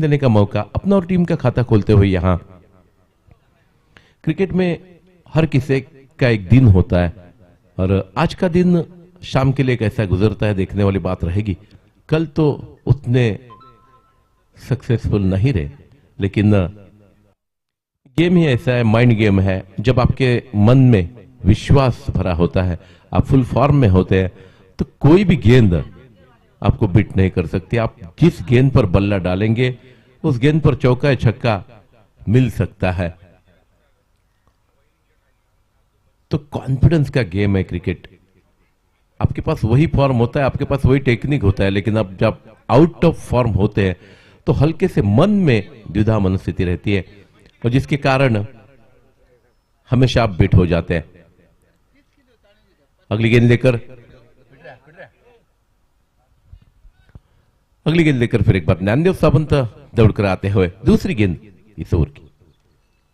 देने का मौका, अपना और टीम का खाता खोलते हुए यहां क्रिकेट में हर किसी का एक दिन होता है और आज का दिन शाम के लिए कैसा गुजरता है देखने वाली बात रहेगी। कल तो उतने सक्सेसफुल नहीं रहे, लेकिन गेम ही ऐसा है, माइंड गेम है। जब आपके मन में विश्वास भरा होता है, आप फुल फॉर्म में होते हैं, तो कोई भी गेंद आपको बीट नहीं कर सकती। आप जिस गेंद पर बल्ला डालेंगे उस गेंद पर चौका या छक्का मिल सकता है। तो कॉन्फिडेंस का गेम है क्रिकेट। आपके पास वही फॉर्म होता है, आपके पास वही टेक्निक होता है, लेकिन अब जब आउट ऑफ फॉर्म होते हैं तो हल्के से मन में द्विधा मनस्थिति रहती है और जिसके कारण हमेशा आप बीट हो जाते हैं। अगली गेंद लेकर फिर एक बार ज्ञानदेव सावंत दौड़कर आते हुए दूसरी गेंद इस ओवर की।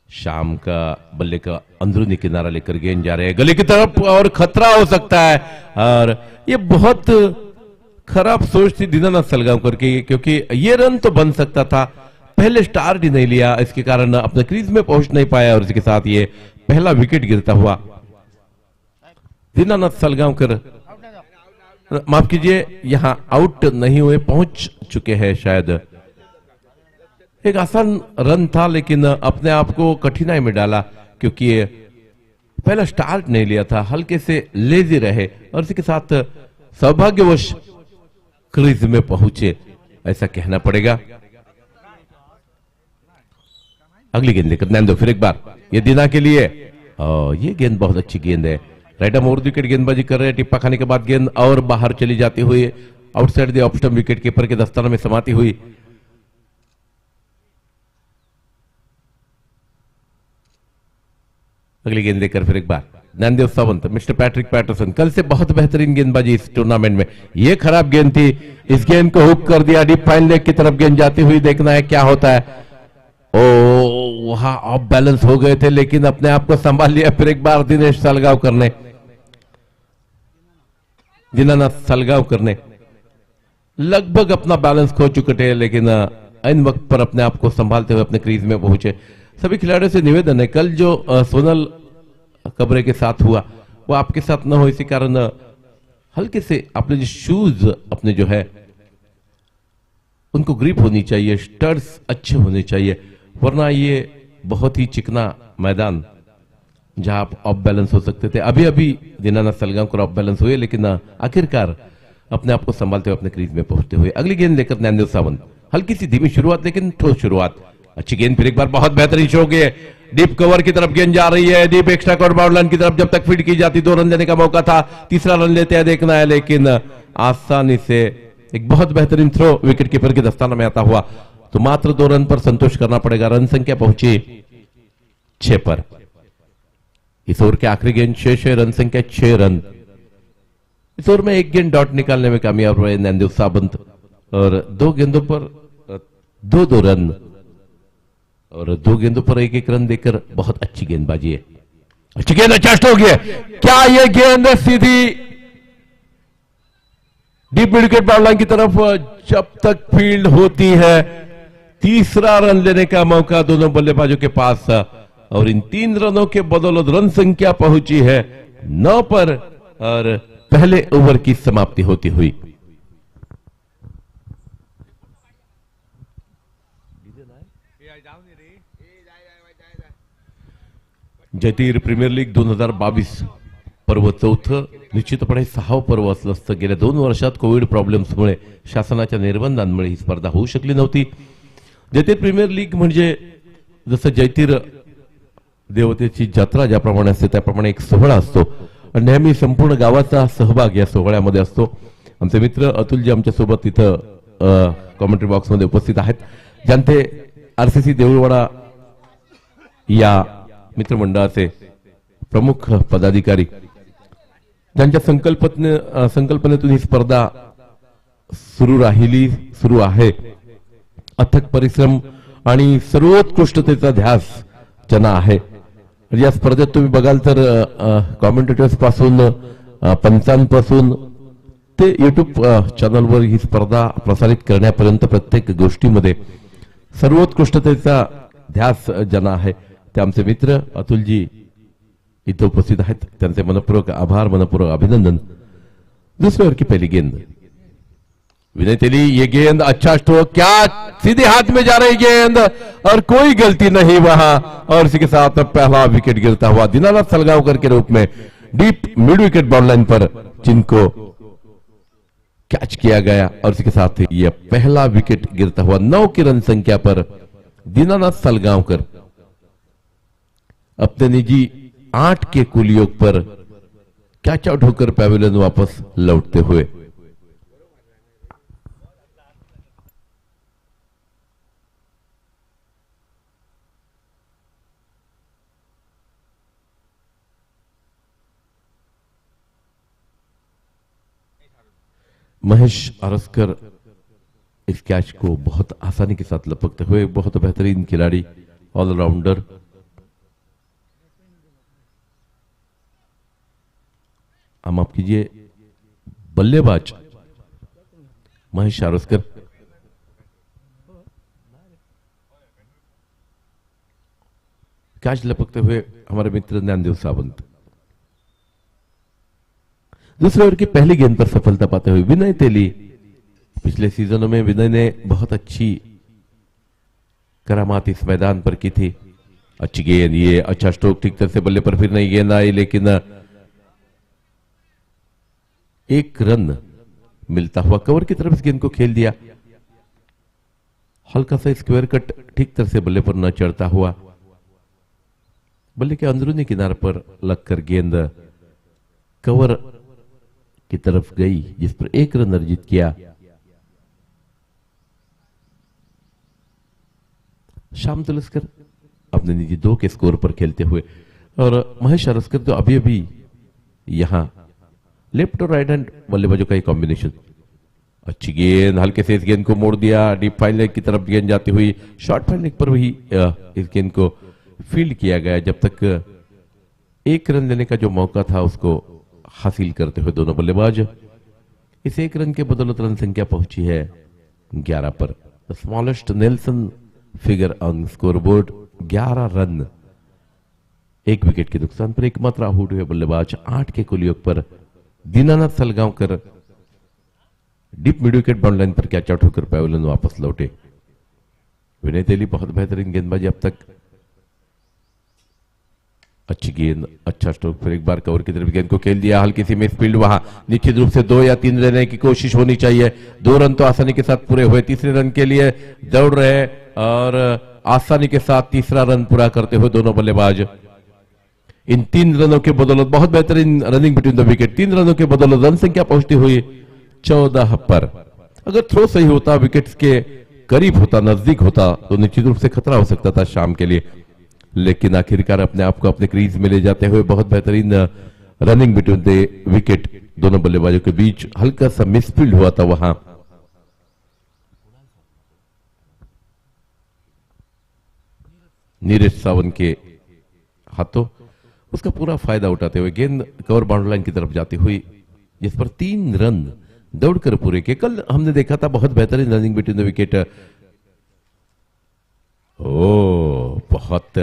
शाम का बल्ले का अंदरूनी किनारा लेकर गेंद जा रहे हैं गले की तरफ और खतरा हो सकता है। और ये बहुत खराब सोच थी दीनानाथ सलगांवकर की, क्योंकि ये रन तो बन सकता था। पहले स्टार्ट ही नहीं लिया, इसके कारण अपने क्रीज में पहुंच नहीं पाया और इसके साथ ये पहला विकेट गिरता हुआ दीनानाथ सलगांवकर, माफ कीजिए, यहां आउट नहीं हुए, पहुंच चुके हैं। शायद एक आसान रन था लेकिन अपने आप को कठिनाई में डाला, क्योंकि पहला स्टार्ट नहीं लिया था, हल्के से लेजी रहे और इसके साथ सौभाग्यवश क्रीज में पहुंचे, ऐसा कहना पड़ेगा। अगली गेंद लेकर नैंदो फिर एक बार, ये दीना के लिए, ये गेंद बहुत अच्छी गेंद है। राइट आर्म ओवर विकेट गेंदबाजी कर रहे हैं, टिप्पा खाने के बाद गेंद और बाहर चली जाती हुई outside the off stump wicket keeper के दस्ताने में समाती हुई। अगली गेंद लेकर फिर एक बार Gyandev Sawant, mister Patrick Patterson, कल से बहुत बेहतरीन गेंदबाजी इस टूर्नामेंट में। ये खराब गेंद थी, इस गेंद को हुक कर दिया, डीप फाइन लेग की तरफ गेंद जाती हुई, देखना है क्या होता है। ओ वहां ऑफ बैलेंस हो गए थे लेकिन अपने आप को संभाल लिया फिर एक बार दिनेश सलगांवकर ने, दीनानाथ सलगांवकर ने लगभग अपना बैलेंस खो चुके थे, लेकिन इन वक्त पर अपने आप को संभालते हुए अपने क्रीज में पहुंचे। सभी खिलाड़ियों से निवेदन है, कल जो सोनल कबरे के साथ हुआ वो आपके साथ न हो, इसी कारण हल्के से अपने जो शूज अपने जो है उनको ग्रिप होनी चाहिए, स्टड्स अच्छे होने चाहिए, वरना ये बहुत ही चिकना मैदान जहां आप ऑफ बैलेंस हो सकते थे। अभी अभी दीनानाथ सलगांवकर ऑफ बैलेंस हुए, लेकिन आखिरकार अपने आप को संभालते हुए अपने क्रीज में पहुंचते हुए। अगली गेंद लेकर ज्ञानदेव सावंत, हल्की सी धीमी शुरुआत लेकिन ठोस शुरुआत, अच्छी गेंद फिर एक बार, बहुत बेहतरीन शो गए, डीप कवर की तरफ गेंद जा रही है, deep extra cover bound line की तरफ जब तक फीड की जाती 2 रन देने का मौका था, तीसरा रन लेते हैं देखना है, लेकिन आसानी से एक बहुत बेहतरीन थ्रो विकेट कीपर के दस्ताना में आता हुआ, तो मात्र 2 रन पर संतोष करना पड़ेगा। रन संख्या पहुंची 6 पर। इस ओवर के आखिरी गेंद शेष है, रन संख्या 6 रन। इस ओवर में एक गेंद डॉट निकालने में कामयाब रहे ज्ञानदेव सावंत और 2 गेंदों पर 2-2 रन और 2 गेंदों पर 1-1 रन देकर बहुत अच्छी गेंदबाजी है। अच्छी गेंद, अच्छा स्ट्रोक है, क्या ये गेंद सीधी डीप विकेट बाउंड लाइन की तरफ जब तक फील्ड होती है, तीसरा रन लेने का मौका दोनों बल्लेबाजों के पास और इन 3 रनों के बदौलत रन संख्या पहुंची है 9 पर और पहले ओवर की समाप्ति होती हुई। जयतीर प्रीमियर लीग 2022 पर्व 4 निश्चितपणे 6वं पर्व असलं असतं। गेल्या 2 वर्षात कोविड प्रॉब्लेम्समुळे शासनाच्या निर्बंधांमुळे ही स्पर्धा होऊ शकली नव्हती। जयतीर प्रीमियर लीग म्हणजे जसं जयतीर देवतेची जत्रा ज्याप्रमाणे असते त्याप्रमाणे एक सोहळा असतो आणि नेहमी संपूर्ण गावाचा सहभाग या सोहळ्यामध्ये असतो। आमचे मित्र अतुलजी आमच्या सोबत इथं कमेंट्री बॉक्स मध्ये उपस्थित आहेत, ज्यांचे आरसीसी देऊळवाडा या मित्रमंडळाचे प्रमुख पदाधिकारी, ज्यांच्या संकल्पनेतून ही स्पर्धा सुरू आहे। अथक परिश्रम आणि सर्वोत्कृष्टतेचा ध्यास ज्यांना आहे। या स्पर्धेत तुम्ही बघाल तर कॉमेंटेटर्स पासून पंचांपासून ते युट्यूब चॅनलवर ही स्पर्धा प्रसारित करण्यापर्यंत प्रत्येक गोष्टीमध्ये सर्वोत्कृष्टतेचा ध्यास ज्यांना आहे ते आमचे मित्र अतुलजी इथं उपस्थित आहेत. त्यांचे मनपूर्वक आभार, मनपूर्वक अभिनंदन. दूसरे ओवर की पहली गेंद विनय तेली, ये गेंद अच्छा स्ट्रोक, क्या सीधे हाथ में जा रही गेंद और कोई गलती नहीं वहां, और इसी के साथ पहला विकेट गिरता हुआ दीनानाथ सलगांवकर के रूप में deep mid wicket boundary line पर जिनको कैच किया गया, और इसके साथ ही यह पहला विकेट गिरता हुआ 9 की रन संख्या पर दीनानाथ सलगांवकर अपने निजी 8 के कुल योग पर कैच आउट होकर पैवेलियन वापस लौटते हुए. महेश आरस्कर इस कैच को बहुत आसानी के साथ लपकते हुए, बहुत बेहतरीन खिलाड़ी, ऑलराउंडर. हम माफ कीजिए, बल्लेबाज महेश आरस्कर. कैच लपकते हुए हमारे मित्र ज्ञानदेव सावंत. दूसरे ओवर की पहली गेंद पर सफलता पाते हुए विनय तेली. पिछले सीजनों में विनय ने बहुत अच्छी करामात इस मैदान पर की थी. अच्छी गेंद, ये अच्छा स्ट्रोक, ठीक तरह से बल्ले पर फिर नहीं गेंद आई, लेकिन एक रन मिलता हुआ कवर की तरफ इस गेंद को खेल दिया. हल्का सा स्क्वायर कट ठीक तरह से बल्ले पर न चढ़ता हुआ बल्ले के अंदरूनी किनारे पर लगकर गेंद कवर की तरफ गई, जिस पर एक रन अर्जित किया. श्याम तुलस्कर अपने निजी 2 के स्कोर पर खेलते हुए, और महेश आरस्कर तो अभी अभी यहां लेफ्ट और राइट हैंड बल्लेबाजों का एक कॉम्बिनेशन. अच्छी गेंद, हल्के से इस गेंद को मोड़ दिया, डीप फाइन लेग की तरफ गेंद जाती हुई, शॉर्ट फाइन लेग पर भी इस गेंद को फील्ड किया गया. जब तक एक रन लेने का जो मौका था उसको हासिल करते हुए दोनों बल्लेबाज, इस एक रन के बदौलत रन संख्या पहुंची है 11 पर. The smallest Nelson figure on scoreboard, 11 run. एक विकेट के नुकसान पर एकमात्र आउट हुए बल्लेबाज 8 के कुल योग पर Dinanath Salgaonkar deep mid wicket boundary line पर कैच आउट होकर पैवेलियन वापस लौटे. विनय तेली बहुत बेहतरीन गेंदबाजी अब तक. अच्छी गेंद, अच्छा स्ट्रोक, फिर एक बार कवर की तरफ गेंद को खेल दिया, हल्की सी मिस फील्ड. वहां निश्चित रूप से 2 या 3 लेने की कोशिश होनी चाहिए. 2 रन तो आसानी के साथ पूरे हुए. तीसरे रन के लिए दौड़ रहे और आसानी के साथ तीसरा रन पूरा करते हुए दोनों बल्लेबाज. इन 3 रनों के बदौलत बहुत बेहतरीन रनिंग बिटवीन द विकेट. 3 रनों के बदौलत रन संख्या पहुंचती हुई 14 पर. अगर थ्रो सही होता, विकेट्स के करीब होता, नजदीक होता, तो निश्चित रूप से खतरा हो सकता था शाम के लिए. लेकिन आखिरकार अपने आप को अपने क्रीज में ले जाते हुए बहुत बेहतरीन रनिंग बिटवीन द विकेट दोनों बल्लेबाजों के बीच. हल्का सा मिसफील्ड हुआ था वहां. नीरज सावंत के हाथों, उसका पूरा फायदा उठाते हुए गेंद कवर बाउंड्री लाइन की तरफ जाती हुई, जिस पर 3 रन दौड़कर पूरे किए. कल हमने देखा था बहुत बेहतरीन रनिंग बिटवीन द विकेट. ओ बहुत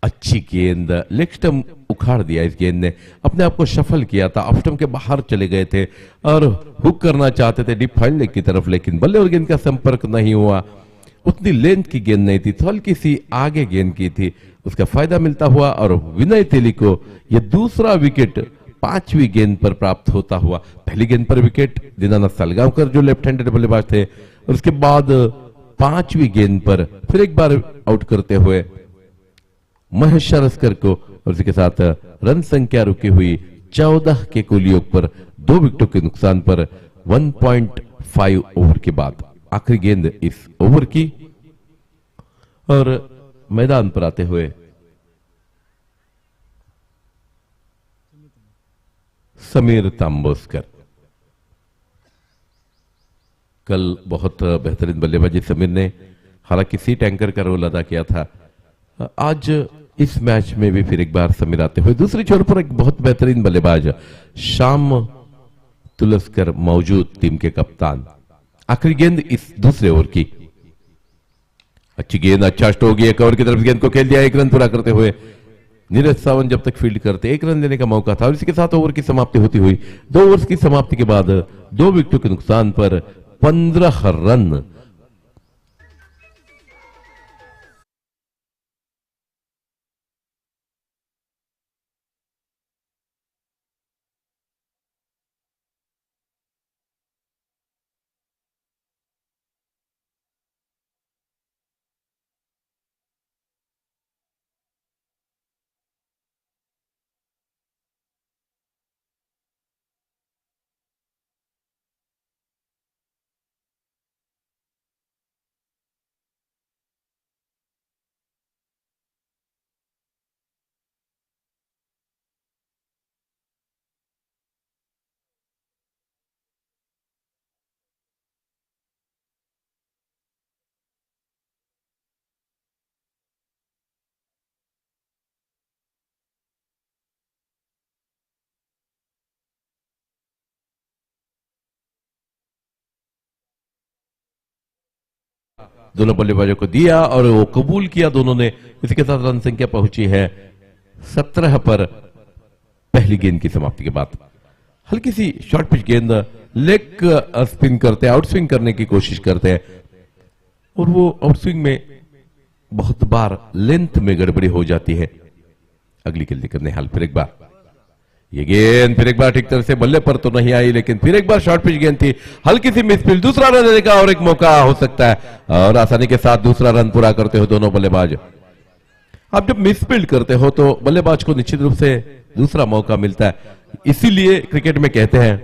अच्छी गेंद, लेग स्टंप उखाड़ दिया इस गेंद ने. अपने आप को शफल किया था, ऑफ स्टंप के बाहर चले गए थे और हुक करना चाहते थे डीप फाइन लेग की तरफ, लेकिन बल्ले और गेंद का संपर्क नहीं हुआ. उतनी लेंथ की गेंद नहीं थी, हल्की सी आगे गेंद की थी. उसका फायदा मिलता हुआ और विनय तेली को यह दूसरा विकेट 5वीं गेंद पर प्राप्त होता हुआ. पहली गेंद पर विकेट दीनानाथ सलगांवकर जो लेफ्ट हैंडेड बल्लेबाज थे, और उसके बाद 5वीं गेंद पर फिर एक बार आउट करते हुए महेश आरस्कर को, और उसके साथ रन संख्या रुकी हुई 14 के कुल योग पर 2 विकेटों के नुकसान पर 1.5 ओवर के बाद आखिरी गेंद इस ओवर की. और मैदान पर आते हुए समीर तांबोस्कर. कल बहुत बेहतरीन बल्लेबाजी समीर ने, हालांकि सीट एंकर का रोल अदा किया था. आज इस मैच में भी फिर एक बार समीर आते हुए. दूसरी छोर पर एक बहुत बेहतरीन बल्लेबाज श्याम तुलस्कर मौजूद, टीम के कप्तान. आखिरी गेंद इस दूसरे ओवर की. अच्छी गेंद, अच्छा स्ट्रोक, ये कवर की तरफ गेंद को खेल दिया, 1 रन पूरा करते हुए नीरज सावंत जब तक फील्ड करते 1 रन देने का मौका था और इसी के साथ ओवर की समाप्ति होती हुई 2 ओवर्स की समाप्ति के बाद 2 विकेटों के नुकसान पर 15 रन। दोनों बल्लेबाजों को दिया और वो कबूल किया दोनों ने। इसी के साथ रन संख्या पहुंची है 17 पर पहली गेंद की समाप्ति के बाद। हल्की सी शॉर्ट पिच गेंद, लेग स्पिन करते हैं, आउटस्विंग करने की कोशिश करते हैं और वो आउटस्विंग में बहुत बार लेंथ में गड़बड़ी हो जाती है। अगली गेंद करने हाल फिर एक बार ये गेंद फिर एक बार ठीक तरह से बल्ले पर तो नहीं आई, लेकिन फिर एक बार शॉर्ट पिच गेंद थी, हल्की सी मिसफील्ड, दूसरा रन देने का और एक मौका हो सकता है और आसानी के साथ दूसरा रन पूरा करते हो दोनों बल्लेबाज। आप जब मिसफील्ड करते हो तो बल्लेबाज को निश्चित रूप से दूसरा मौका मिलता है। इसीलिए क्रिकेट में कहते हैं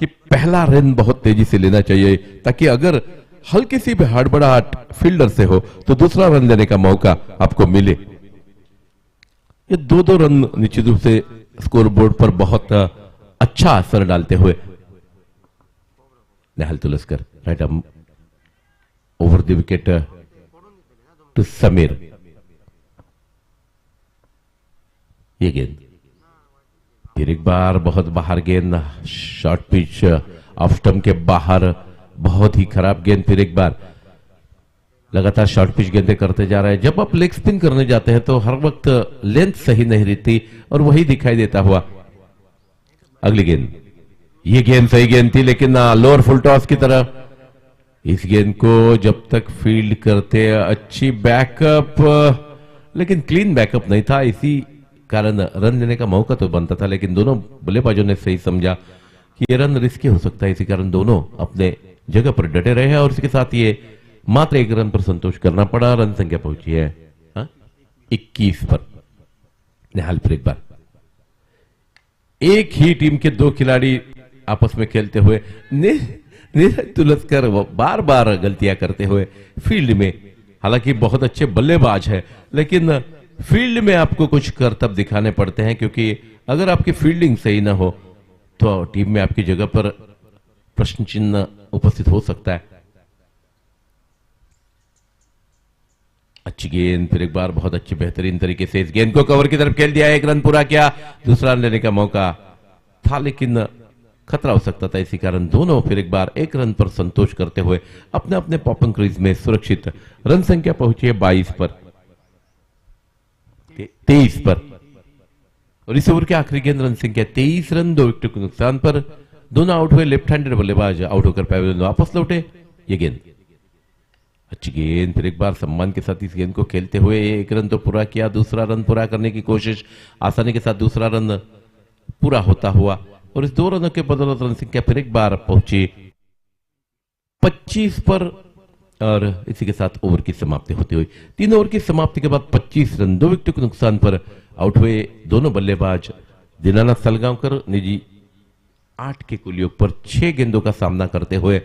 कि पहला रन बहुत तेजी से लेना चाहिए ताकि अगर हल्की सी भी हड़बड़ाहट फील्डर से हो तो दूसरा रन देने का मौका आपको मिले। ये 2-2 रन निश्चित रूप से स्कोरबोर्ड पर बहुत अच्छा असर डालते हुए Nehal Tulaskar right arm over the wicket to Samir. ये गेंद फिर एक बार बहुत बाहर गेंद, शॉर्ट पिच ऑफ स्टंप के बाहर, बहुत ही खराब गेंद। फिर एक बार लगातार शॉर्ट पिच गेंदें करते जा रहे हैं। जब आप लेग स्पिन करने जाते हैं तो हर वक्त लेंथ सही नहीं रहती और वही दिखाई देता हुआ। अगली गेंद, ये गेंद सही गेंद थी लेकिन लोअर फुल टॉस की तरह। इस गेंद को जब तक फील्ड करते अच्छी बैकअप, लेकिन क्लीन बैकअप नहीं था, इसी कारण रन देने का मौका तो बनता था, लेकिन दोनों बल्लेबाजों ने सही समझा कि ये रन रिस्की हो सकता है, इसी कारण दोनों अपने जगह पर डटे रहे हैं और इसके साथ ये मात्र 1 रन पर संतोष करना पड़ा। रन संख्या पहुंची है 21 पर। निहाल फिर एक बार, एक ही टीम के 2 खिलाड़ी आपस में खेलते हुए नीरज तुलस्कर बार बार गलतियां करते हुए फील्ड में, हालांकि बहुत अच्छे बल्लेबाज है लेकिन फील्ड में आपको कुछ करतब दिखाने पड़ते हैं, क्योंकि अगर आपकी फील्डिंग सही ना हो तो टीम में आपकी जगह पर प्रश्न चिन्ह उपस्थित हो सकता है। अच्छी गेंद, फिर एक बार बहुत अच्छी बेहतरीन तरीके से इस गेंद को कवर की तरफ खेल दिया, 1 रन पूरा किया, दूसरा रन लेने का मौका था लेकिन खतरा हो सकता था, इसी कारण दोनों फिर एक बार 1 रन पर संतोष करते हुए अपने अपने पॉपिंग क्रीज में सुरक्षित। रन संख्या पहुंची है 22 पर 23 पर और इस ओवर के आखिरी गेंद रन संख्या 23 रन, 2 विकेटों के नुकसान पर दोनों आउट हुए। लेफ्ट हैंडेड बल्लेबाज आउट होकर पैवेलियन वापस लौटे। ये गेंद अच्छी गेंद, फिर एक बार सम्मान के साथ इस गेंद को खेलते हुए 1 रन तो पूरा किया, दूसरा रन पूरा करने की कोशिश, आसानी के साथ दूसरा रन पूरा होता हुआ और इस 2 रनों के बदौलत रन संख्या फिर एक बार पहुंची 25 पर और इसी के साथ ओवर की समाप्ति होती हुई 3 ओवर की समाप्ति के बाद 25 रन, 2 विकेटों के नुकसान पर आउट हुए दोनों बल्लेबाज। दीनानाथ सलगांवकर निजी 8 के कुल योग पर 6 गेंदों का सामना करते हुए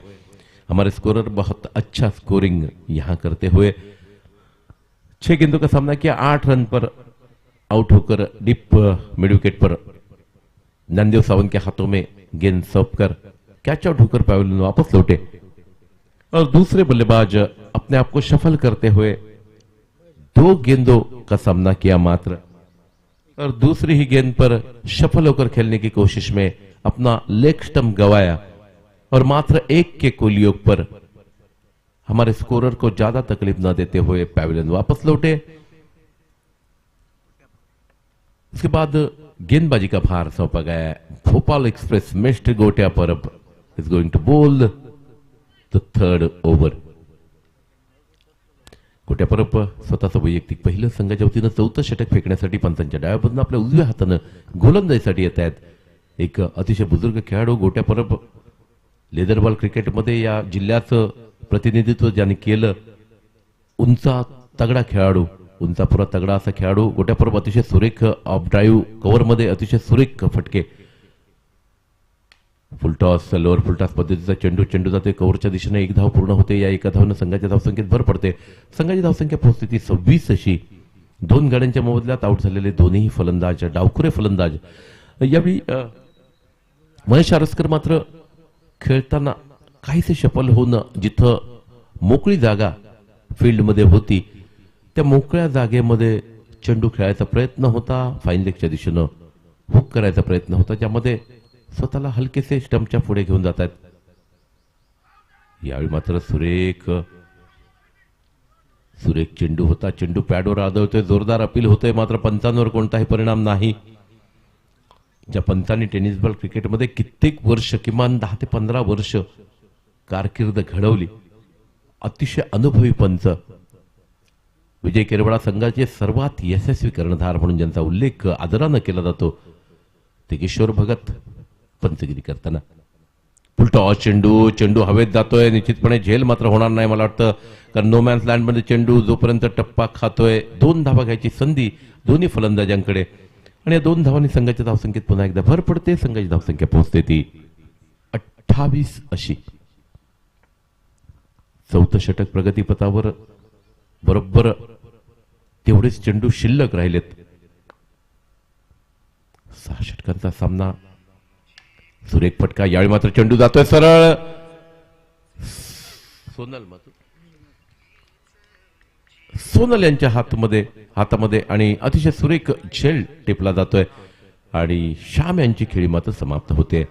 हमारे स्कोरर बहुत अच्छा स्कोरिंग यहां करते हुए 6 गेंदों का सामना किया, 8 रन पर आउट होकर डीप मिड विकेट पर नंदेव सावंत के हाथों में गेंद सौंप कर कैच आउट होकर पैवेलियन वापस लौटे और दूसरे बल्लेबाज अपने आप को शफल करते हुए 2 गेंदों का सामना किया मात्र और दूसरी ही गेंद पर शफल होकर खेलने की कोशिश में अपना लेग स्टंप गवाया और मात्र 1 के कुल योग पर हमारे स्कोरर को ज्यादा तकलीफ न देते हुए पैविलियन वापस लौटे। उसके बाद गेंदबाजी का भार सौंपा गया है। भोपाल एक्सप्रेस मिस्टर गोट्या परब इज गोइंग टू बोल द थर्ड ओव्हर। गोट्या परब स्वतःचं वैयक्तिक पहिलं संघाच्या वतीनं चौथं षटक फेकण्यासाठी पंचांच्या डाव्या बाजूने आपल्या उजव्या हातानं गोलंदाजीसाठी येत आहेत। एक अतिशय बुजुर्ग खेळाडू गोट्या परब लेदरबॉल क्रिकेटमध्ये या जिल्ह्याचं प्रतिनिधित्व ज्यांनी केलं, उंचा तगडा खेळाडू, उंचापुरा तगडा असा खेळाडू गोट्या परब अतिशय सुरेख ऑफ ड्राईव्ह कव्हरमध्ये अतिशय सुरेख फटके, फुलटॉस लोअर फुलटॉस पद्धतीचा चेंडू चेंडू जाते कव्हरच्या दिशेने एक धाव पूर्ण होते। या एका धावनं संघाच्या धावसंख्येत भर पडते। संघाची धावसंख्या पोहोचते ती 26 अशी। दोन गाड्यांच्या मोबदल्यात आऊट झालेले दोन्ही फलंदाज डावखुरे फलंदाज। यावेळी महेश आरसकर मात्र खेळताना काहीसे सफल होऊन जिथं मोकळी जागा फील्डमध्ये होती त्या मोकळ्या जागेमध्ये चेंडू खेळायचा प्रयत्न होता, फाईन लेगच्या दिशेनं हुक करायचा प्रयत्न होता, ज्यामध्ये स्वतःला हलकेसे स्टंपच्या पुढे घेऊन जातात। यावेळी मात्र सुरेख सुरेख चेंडू होता, चेंडू पॅडवर आदळतोय, जोरदार अपील होतोय, मात्र पंचांवर कोणताही परिणाम नाही। ज्या पंचांनी टेनिस बॉल क्रिकेटमध्ये कित्येक वर्ष किमान 10 ते 15 वर्ष कारकीर्द घडवली, अतिशय अनुभवी पंच, विजय केरवडा संघाचे सर्वात यशस्वी कर्णधार म्हणून ज्यांचा उल्लेख आदरानं केला जातो ते किशोर भगत पंचगिरी करताना। फुलटॉस चेंडू चेंडू हवेत जातोय, निश्चितपणे झेल मात्र होणार नाही मला वाटतं, कारण नो मॅन्स लँडमध्ये चेंडू जोपर्यंत टप्पा खातोय 2 धावा घ्यायची संधी दोन्ही फलंदाजांकडे आणि या 2 धावांनी संघाच्या धावसंख्येत पुन्हा एकदा भर पडते। संघाची धावसंख्या पोहोचते ती 28 अशी। चौथं षटक प्रगतीपथावर, बरोबर तेवढेच चेंडू शिल्लक राहिलेत। 6 षटकांचा सामना, सुरेख फटका, यावेळी मात्र चेंडू जातोय सरळ सोनल यांच्या हातामध्ये आणि अतिशय सुरेख झेल टिपला जातोय आणि श्याम यांची खेळी मात्र समाप्त होते।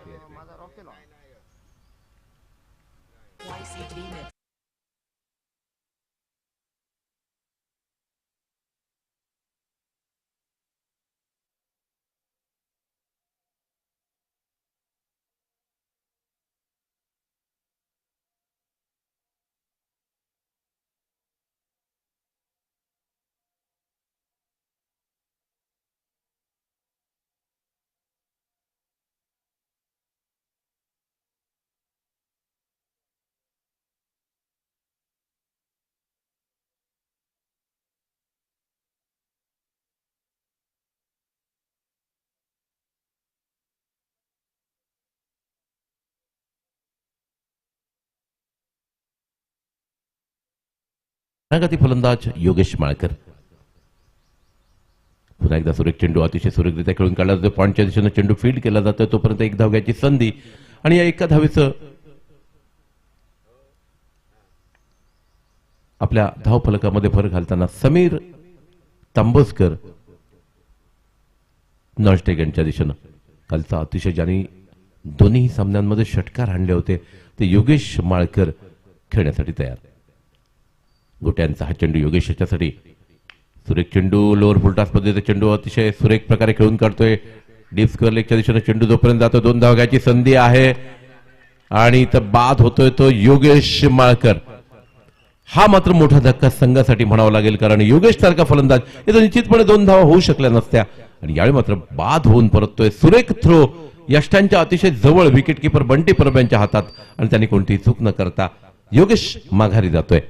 कर्णधार फलंदाज योगेश माळकर, पुन्हा एकदा सुरेख चेंडू अतिशय सुरेखरित्या खेळून काढला जातो, पॉइंटच्या दिशेने चेंडू फील्ड केला जातो, तोपर्यंत एक धाव घ्यायची संधी आणि या एका धावेचं आपल्या धावफलकामध्ये भर घालताना समीर तांबोसकर नॉनस्टेगनच्या दिशेनं, कालचा अतिशय ज्यांनी दोन्ही सामन्यांमध्ये षटकार आणले होते ते योगेश माळकर खेळण्यासाठी तयार। गोट्यांचा हा चेंडू योगेश याच्यासाठी, सुरेख चेंडू लोअर फुलटॉस पद्धतीचा चेंडू अतिशय सुरेख प्रकारे खेळून काढतोय, डीप स्क्वेअर लेगच्या दिशेने चेंडू जोपर्यंत जातो 2 धाव घ्यायची संधी आहे आणि इथं बाद होतोय तो योगेश माळकर। हा मात्र मोठा धक्का संघासाठी म्हणावा लागेल, कारण योगेश सारखा फलंदाज इथं निश्चितपणे 2 धावा होऊ शकल्या नसत्या आणि यावेळी मात्र बाद होऊन परततोय। सुरेख थ्रो यष्टांच्या अतिशय जवळ विकेट किपर बंटी परब यांच्या हातात आणि त्यांनी कोणतीही चूक न करता योगेश माघारी जातोय।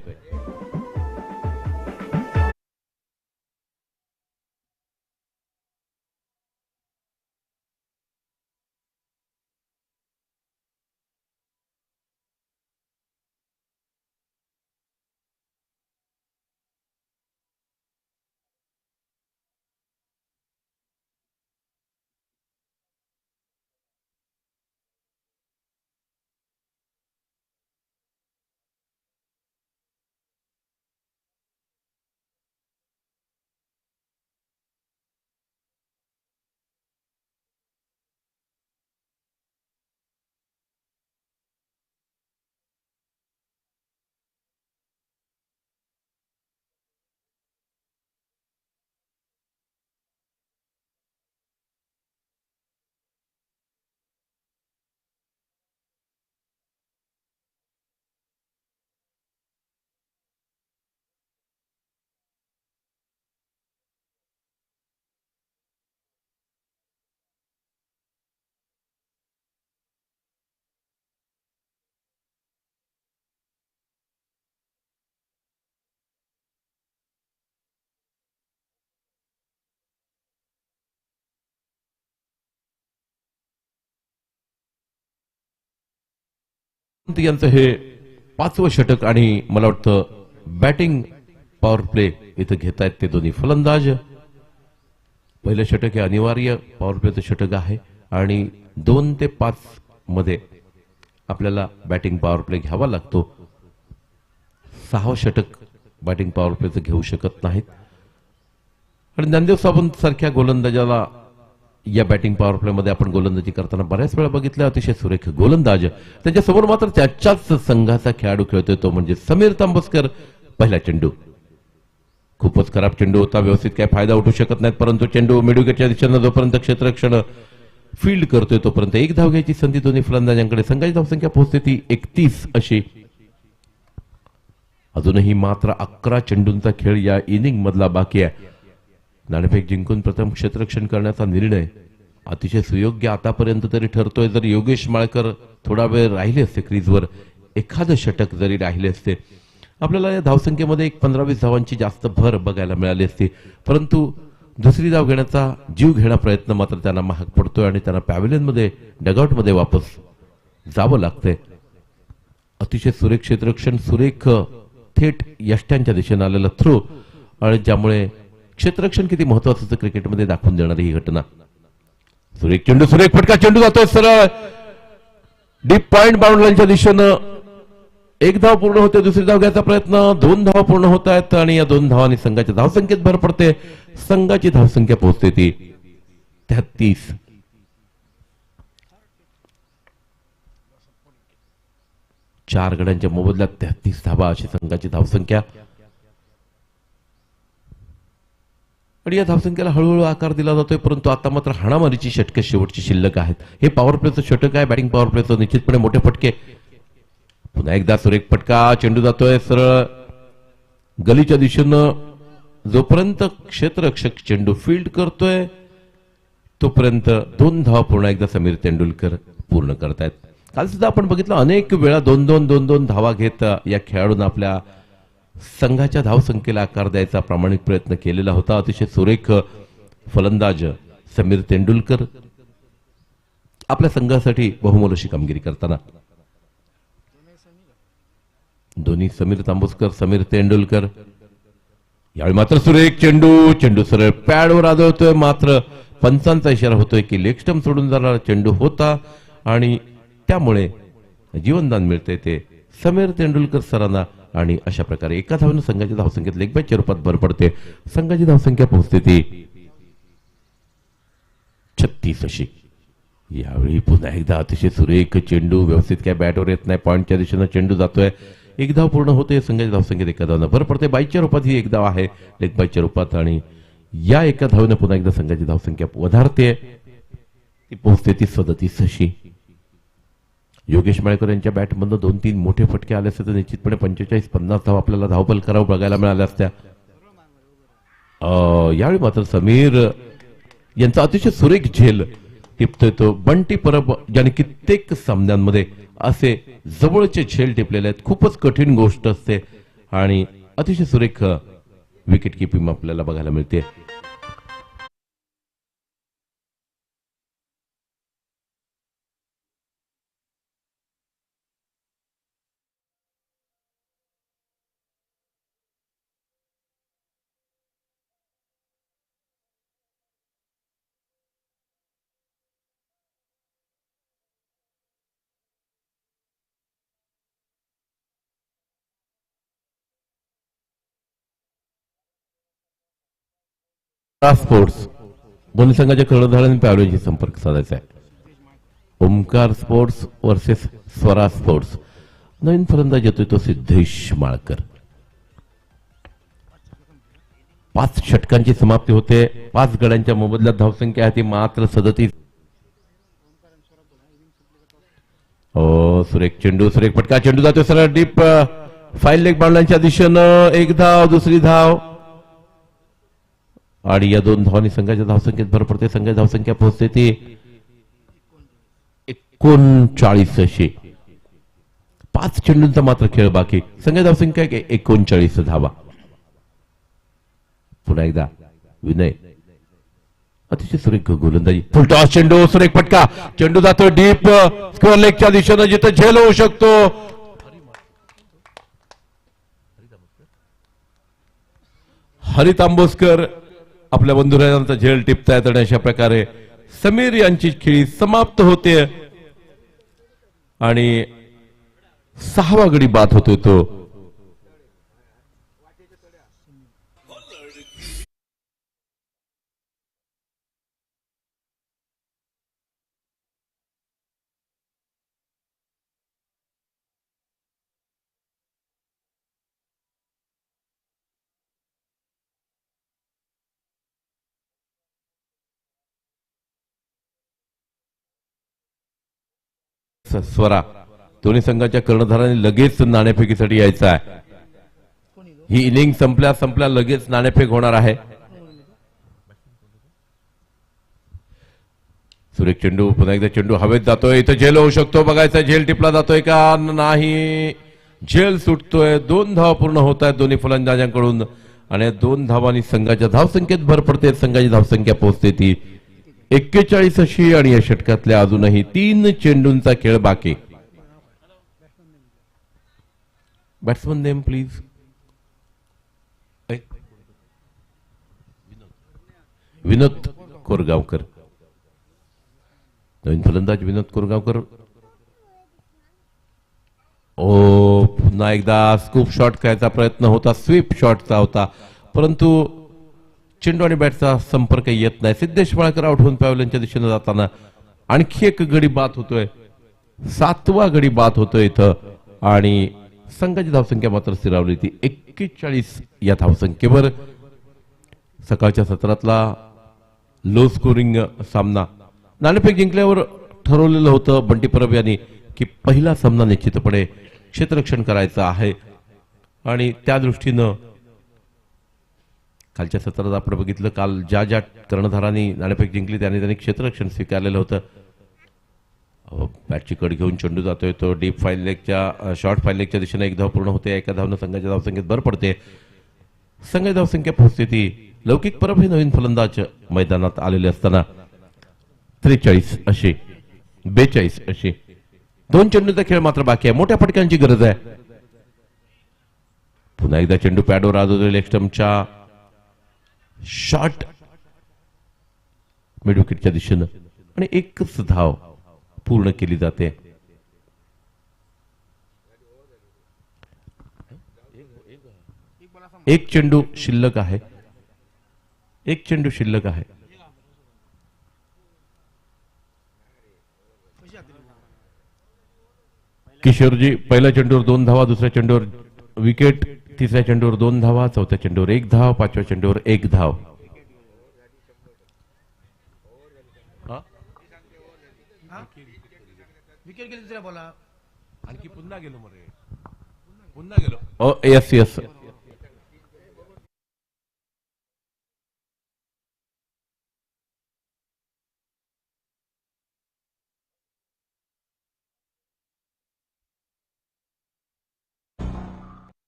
यांचं हे 5वं षटक आणि मला वाटतं बॅटिंग पॉवर प्ले इथं घेतायत ते दोन्ही फलंदाज. पहिलं षटक हे अनिवार्य पॉवर प्लेचं षटक आहे आणि 2 ते 5 मध्ये आपल्याला बॅटिंग पॉवर प्ले घ्यावा लागतो. 6वं षटक बॅटिंग पॉवर प्लेचं घेऊ शकत नाहीत आणि ज्ञानदेव सावंत सारख्या गोलंदाजाला या बॅटिंग पॉवर प्ले मध्ये आपण गोलंदाजी करताना बऱ्याच वेळा बघितलं. अतिशय सुरेख गोलंदाज. त्याच्यासमोर मात्र त्याच्याच संघाचा खेळाडू खेळतोय तो म्हणजे समीर तांबसकर. पहिला चेंडू खूपच खराब चेंडू होता. व्यवस्थित काय फायदा उठू शकत नाहीत परंतु चेंडू मिडविकेटच्या दिशेनं जोपर्यंत क्षेत्ररक्षण फील्ड करतोय तोपर्यंत एक धाव घ्यायची संधी दोन्ही फलंदाजांकडे. संघाची धावसंख्या पोहोचते ती 31 अशी. अजूनही मात्र 11 चेंडूंचा खेळ या इनिंग मधला बाकी आहे. नाणेफेक जिंकून प्रथम क्षेत्ररक्षण करण्याचा निर्णय अतिशय सुयोग्य आतापर्यंत तरी ठरतोय. जर योगेश माळकर थोडा वेळ राहिले असते क्रीजवर, एखादं षटक जरी राहिले असते, आपल्याला या धावसंख्येमध्ये एक 15-20 धावांची जास्त भर बघायला मिळाली असती. परंतु दुसरी धाव घेण्याचा जीव घेणा प्रयत्न मात्र त्यांना महाग पडतोय आणि त्यांना पॅव्हिलियनमध्ये डगआउटमध्ये वापस जावं लागतंय. अतिशय सुरेख क्षेत्ररक्षण, सुरेख थेट यष्ट्यांच्या दिशेने आलेला थ्रो आणि ज्यामुळे क्षेत्ररक्षण किती महत्वाचं असतं क्रिकेटमध्ये दाखवून देणारी ही घटना. सुरेख चेंडू, सुरेख फटका, चेंडू जातोय सरळ डीप पॉइंट बाउंड्रीच्या दिशेनं. एक धाव पूर्ण होते. दुसरी धाव घ्यायचा प्रयत्न. 2 धावा पूर्ण होत आहेत आणि या 2 धावांनी संघाच्या धावसंख्येत भर पडते. संघाची धावसंख्या पोहोचते ती 33. 4 गड्यांच्या मोबदल्यात 33 धावा अशी संघाची धावसंख्या. आणि या धावसंख्येला हळूहळू आकार दिला जातोय परंतु आता मात्र हाणामारीची षटके शेवटची शिल्लक आहेत. हे पॉवर प्लेचं षटक आहे. बॅटिंग पॉवर प्लेचं निश्चितपणे मोठे फटके. पुन्हा एकदा सुरेख फटका, चेंडू जातोय सरळ गलीच्या दिशेनं. जोपर्यंत क्षेत्ररक्षक चेंडू फील्ड करतोय तोपर्यंत 2 धावा पुन्हा एकदा समीर तेंडुलकर पूर्ण करतायत. काल सुद्धा आपण बघितलं अनेक वेळा 2-2 धावा घेत या खेळाडूंना आपल्या संघाच्या धावसंख्येला आकार द्यायचा प्रामाणिक प्रयत्न केलेला होता. अतिशय सुरेख फलंदाज समीर तेंडुलकर आपल्या संघासाठी बहुमोल अशी कामगिरी करताना. दोन्ही समीर तांबोसकर, समीर तेंडुलकर. यावेळी मात्र सुरेख चेंडू, चेंडू सरळ पॅडवर आदळतोय. मात्र पंचांचा इशारा होतोय की लेग स्टंप सोडून जाणारा चेंडू होता आणि त्यामुळे जीवनदान मिळते ते समीर तेंडुलकर सरांना. आणि अशा प्रकारे एका धावेनं संघाच्या धावसंख्येत लेग बॅचच्या रूपात भर पडते. संघाची धावसंख्या पोहोचते ती 36 अशी. यावेळी पुन्हा एकदा अतिशय सुरेख चेंडू, व्यवस्थित काय बॅटवर येत नाही. पॉइंटच्या दिशेनं चेंडू जातोय. एक धाव पूर्ण होते. संघाच्या धावसंख्येत एका धावानं भर पडते. बाईच्या रूपात ही एक धाव आहे, लेग बाईच्या रूपात. आणि या एका धावेनं पुन्हा एकदा संघाची धावसंख्या वधारते. ती पोहोचते ती 37 अशी. योगेश माळकर यांच्या बॅटमधून 2-3 मोठे फटके आले असते तर निश्चितपणे 45-50 धाव आपल्याला धावबल करावं बघायला मिळाल्या असत्या. यावेळी मात्र समीर यांचा अतिशय सुरेख झेल टिपतोय तो बंटी परब, ज्याने कित्येक सामन्यांमध्ये असे जवळचे झेल टिपलेले आहेत. खूपच कठीण गोष्ट असते आणि अतिशय सुरेख विकेट किपिंग आपल्याला बघायला मिळते. स्पोर्ट्स दोन्ही संघाच्या कर्णधारांनी पॅव्हलियनशी संपर्क साधायचा आहे. Omkar sports versus Swara sports. नवीन फलंदाज येतोय तो सिद्धेश माळकर. 5 षटकांची समाप्ती होते. 5 गड्यांच्या मोबदल्यात धावसंख्या आहे ती मात्र 37. सुरेख चेंडू, सुरेख फटका, चेंडू जातोय सरळ डीप फाईल लेग बाउंड्रीच्या दिशेनं. एक धाव, दुसरी धाव आणि या 2 धावांनी संघाच्या धावसंख्येत भर पडते. संघाची धावसंख्या पोहोचते ती 39 अशी. 5 चेंडूंचा मात्र खेळ बाकी. संघाची धावसंख्या 39 धावा. पुन्हा एकदा विनय अतिशय सुरेख गोलंदाजी. फुलटॉस चेंडू, सुरेख फटका. चेंडू जातो डीप स्क्वेअर लेगच्या दिशेनं जिथे झेल होऊ शकतो. हरी तांबोसकर आपल्या बंधुराजांचा झेल टिपतायत आणि अशा प्रकारे समीर यांची खेळी समाप्त होते आणि 6वा गडी बाद होतो तो. स्वरा दोन्ही संघाच्या कर्णधारांनी लगेच नाणेफेकीसाठी यायचं आहे. ही इनिंग संपल्या लगेच नाणेफेक होणार आहे. सुरेख चेंडू, पुन्हा एकदा चेंडू हवेत जातोय. इथं झेल होऊ शकतो, बघायचं झेल टिपला जातोय का नाही. झेल सुटतोय. 2 धावा पूर्ण होत आहेत दोन्ही फलंदाजांकडून आणि 2 धावांनी संघाच्या धावसंख्येत भर पडते. संघाची धावसंख्या पोहोचते ती 41 अशी आणि या षटकातल्या अजूनही 3 चेंडूंचा खेळ बाकी. Batsman name please. Vinod Korgaonkar. नवीन फलंदाज विनोद कोरगावकर. ओ पुन्हा एकदा स्कूप शॉट खेळायचा प्रयत्न होता, स्वीप शॉटचा होता, परंतु चेंडू आणि बॅटचा संपर्क येत नाही. सिद्धेश माळकर आउट होऊन पॅव्हलियनच्या दिशेने जाताना आणखी एक गडी बाद होतोय. 7वा गडी बाद होतोय इथं आणि संघाची धावसंख्या मात्र स्थिरावली ती 41 या धावसंख्येवर. सकाळच्या सत्रातला लो स्कोरिंग सामना नाणेफेक जिंकल्यावर ठरवलेलं होतं बंटी परब यांनी की पहिला सामना निश्चितपणे क्षेत्ररक्षण करायचं आहे आणि त्या दृष्टीनं कालच्या सत्रात आपण बघितलं, काल ज्या ज्या कर्णधारांनी नाणेफेक जिंकली त्यांनी क्षेत्ररक्षण स्वीकारलेलं होतं. बॅटची कड घेऊन चेंडू जातोय तो डीप फाईन लेगच्या शॉर्ट फाईन लेगच्या दिशेने 1 धाव पूर्ण होते. एका धावनं संघाच्या धावसंख्येत भर पडते. संघाची धावसंख्या पोहोचते ती. लौकिक परब हे नवीन फलंदाज मैदानात आलेले असताना 43 अशी 42 अशी 2 चेंडूचा खेळ मात्र बाकी आहे. मोठ्या फटक्यांची गरज आहे. पुन्हा एकदा चेंडू पॅडवर आदोरे लेग स्टंपच्या शॉट मिड विकेटच्या दिशेनं आणि एकच धाव पूर्ण केली जाते. एक चेंडू शिल्लक आहे. एक चेंडू शिल्लक आहे. किशोरजी पहिल्या चेंडूवर 2 धावा, दुसऱ्या चेंडूवर विकेट, तिसऱ्या चेंडूवर 2 धावा, चौथ्या चेंडूवर 1 धाव, 5व्या चेंडूवर 1 धाव. विकेट गेली दुसऱ्या बॉला. आणखी पुन्हा गेलो मरे, पुन्हा गेलो. ओ यस यस.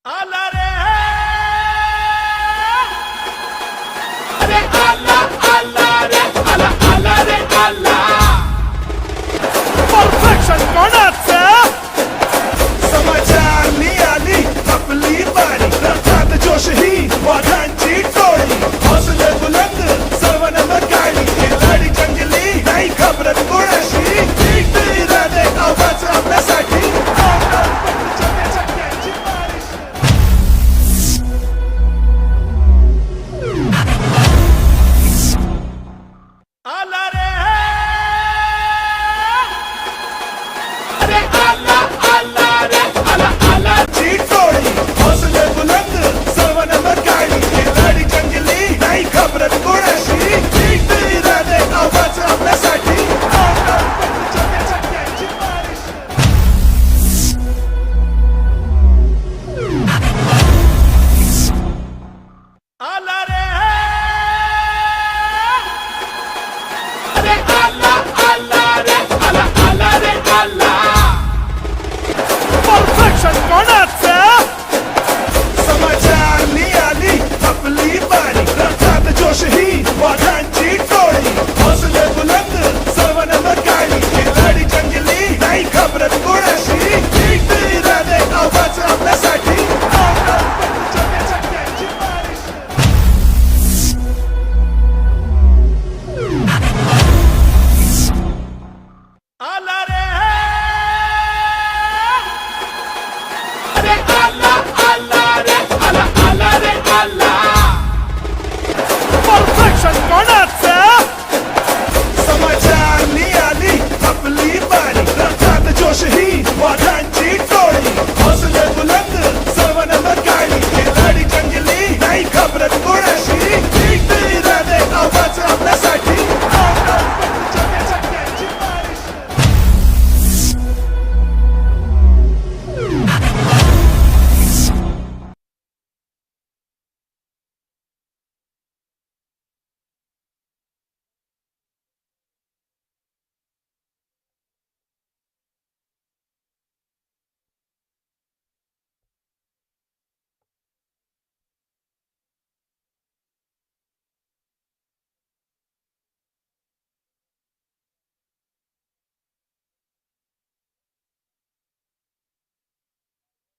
आला रे अरे आला आला रे आला आला रे आला. परफेक्शन कोणाचं समाचारली आली आपली बारी. रथात जोश ही वाघांची टोळी. हौसले बुलंद सर्वांना गाडी. खिलाडी जंगली नाही घाबरत कोणाशी. एक इरादे आवाज आपल्यासाठी. हौसले बुलंद सर्वांना गाडी. घाबरत कोणाशी एक तरी राहते आवाज आपल्यासाठी चक्क्याची बारिश.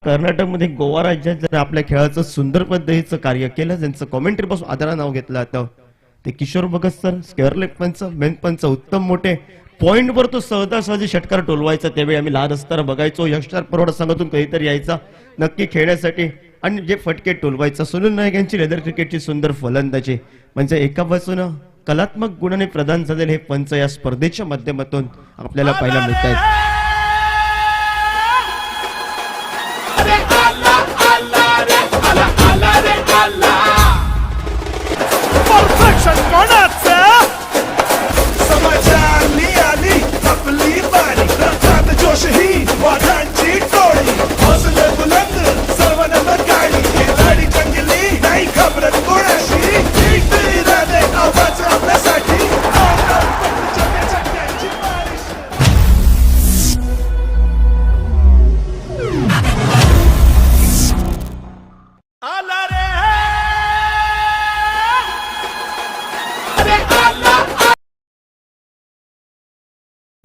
कर्नाटकमध्ये गोवा राज्यात जर आपल्या खेळाचं सुंदर पद्धतीचं कार्य केलं, ज्यांचं कॉमेंट्री पासून आदरानं नाव घेतलं जातं ते Kishore Bhagat sir. Square leg punch, main punch उत्तम मोठे. पॉइंटवर तो सहजासहजी षटकार टोलवायचा. त्यावेळी आम्ही लहान असताना बघायचो. यशस्टार परवडा संघातून कधीतरी यायचा नक्की खेळण्यासाठी आणि जे फटके टोलवायचा. सुनील नाईक यांची लेदर क्रिकेटची सुंदर फलंदाजी म्हणजे एका बाजूनं कलात्मक गुणाने प्रदान झालेले हे पंच या स्पर्धेच्या माध्यमातून आपल्याला पाहायला मिळत आहेत. परफेक्शन कोणाचं समाचारली आली आपली बारी रथात जोश ही वाघांची टोळी हौसले बुलंद सर्वांना गाडी खिलाडी जंगली नाही घाबरत कोणाशी एक तरी राहते आवाज आपल्यासाठी चक्क्याची बारिश. आला रे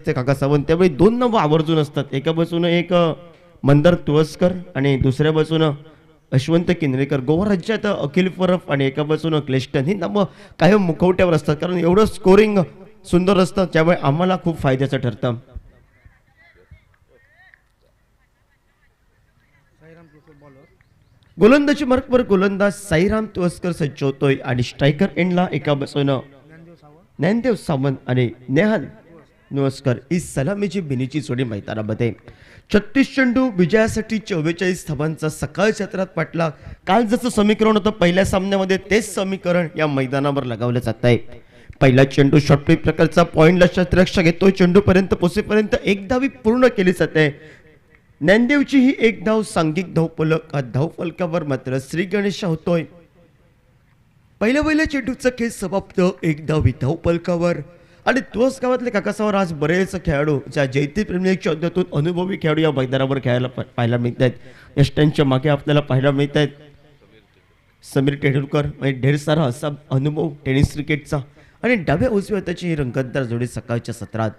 ते काका सावंत त्यावेळी दोन नावं आवर्जून असतात. एका बाजूनं एक मंदार तुळसकर आणि दुसऱ्या बाजूनं यशवंत किनरेकर. गोवा राज्यात अखिल परब आणि एका बाजूनं क्लेस्टन ही नावं कायम मुखवट्यावर असतात कारण एवढं स्कोरिंग सुंदर असतं त्यामुळे आम्हाला खूप फायद्याचं ठरतं. गोलंदाजी मार्कवर गोलंदाज साईराम तुळसकर सज्ज होतोय आणि स्ट्रायकर एंडला एका बाजूनं ज्ञानदेव सावंत आणि नेहाल नुळसकर ही सलामीची बिनीची जोडी मैदानामध्ये. 36 चेंडू विजयासाठी 44 धावांचा सकाळ क्षेत्रात पाटला. काल जसं समीकरण होतं पहिल्या सामन्यामध्ये तेच समीकरण या मैदानावर लगावलं जात आहे. पहिला चेंडू शॉर्ट प्रकारचा पॉइंटला क्षेत्ररक्षक घेतो. चेंडूपर्यंत पोहोचेपर्यंत एक धावी पूर्ण केली जाते. ज्ञानदेवची ही एक धाव सांघिक धावफलक धावफलकावर मात्र श्री गणेश होतोय. पहिल्या चेंडूचा खेळ समाप्त. एक धाव धावफलकावर आणि तोच गावातले काकासावर आज बरेच खेळाडू ज्या जयती प्रीमियर लीगच्या अध्यातून अनुभवी खेळाडू या मैदानावर खेळायला पाहायला मिळत आहेत. यष्टांच्या मागे आपल्याला पाहायला मिळत आहेत समीर टेंडुलकर म्हणजे ढेर सारा असा अनुभव टेनिस क्रिकेटचा आणि डाव्या उजव्या हाताची ही रंगतदार जोडी सकाळच्या सत्रात.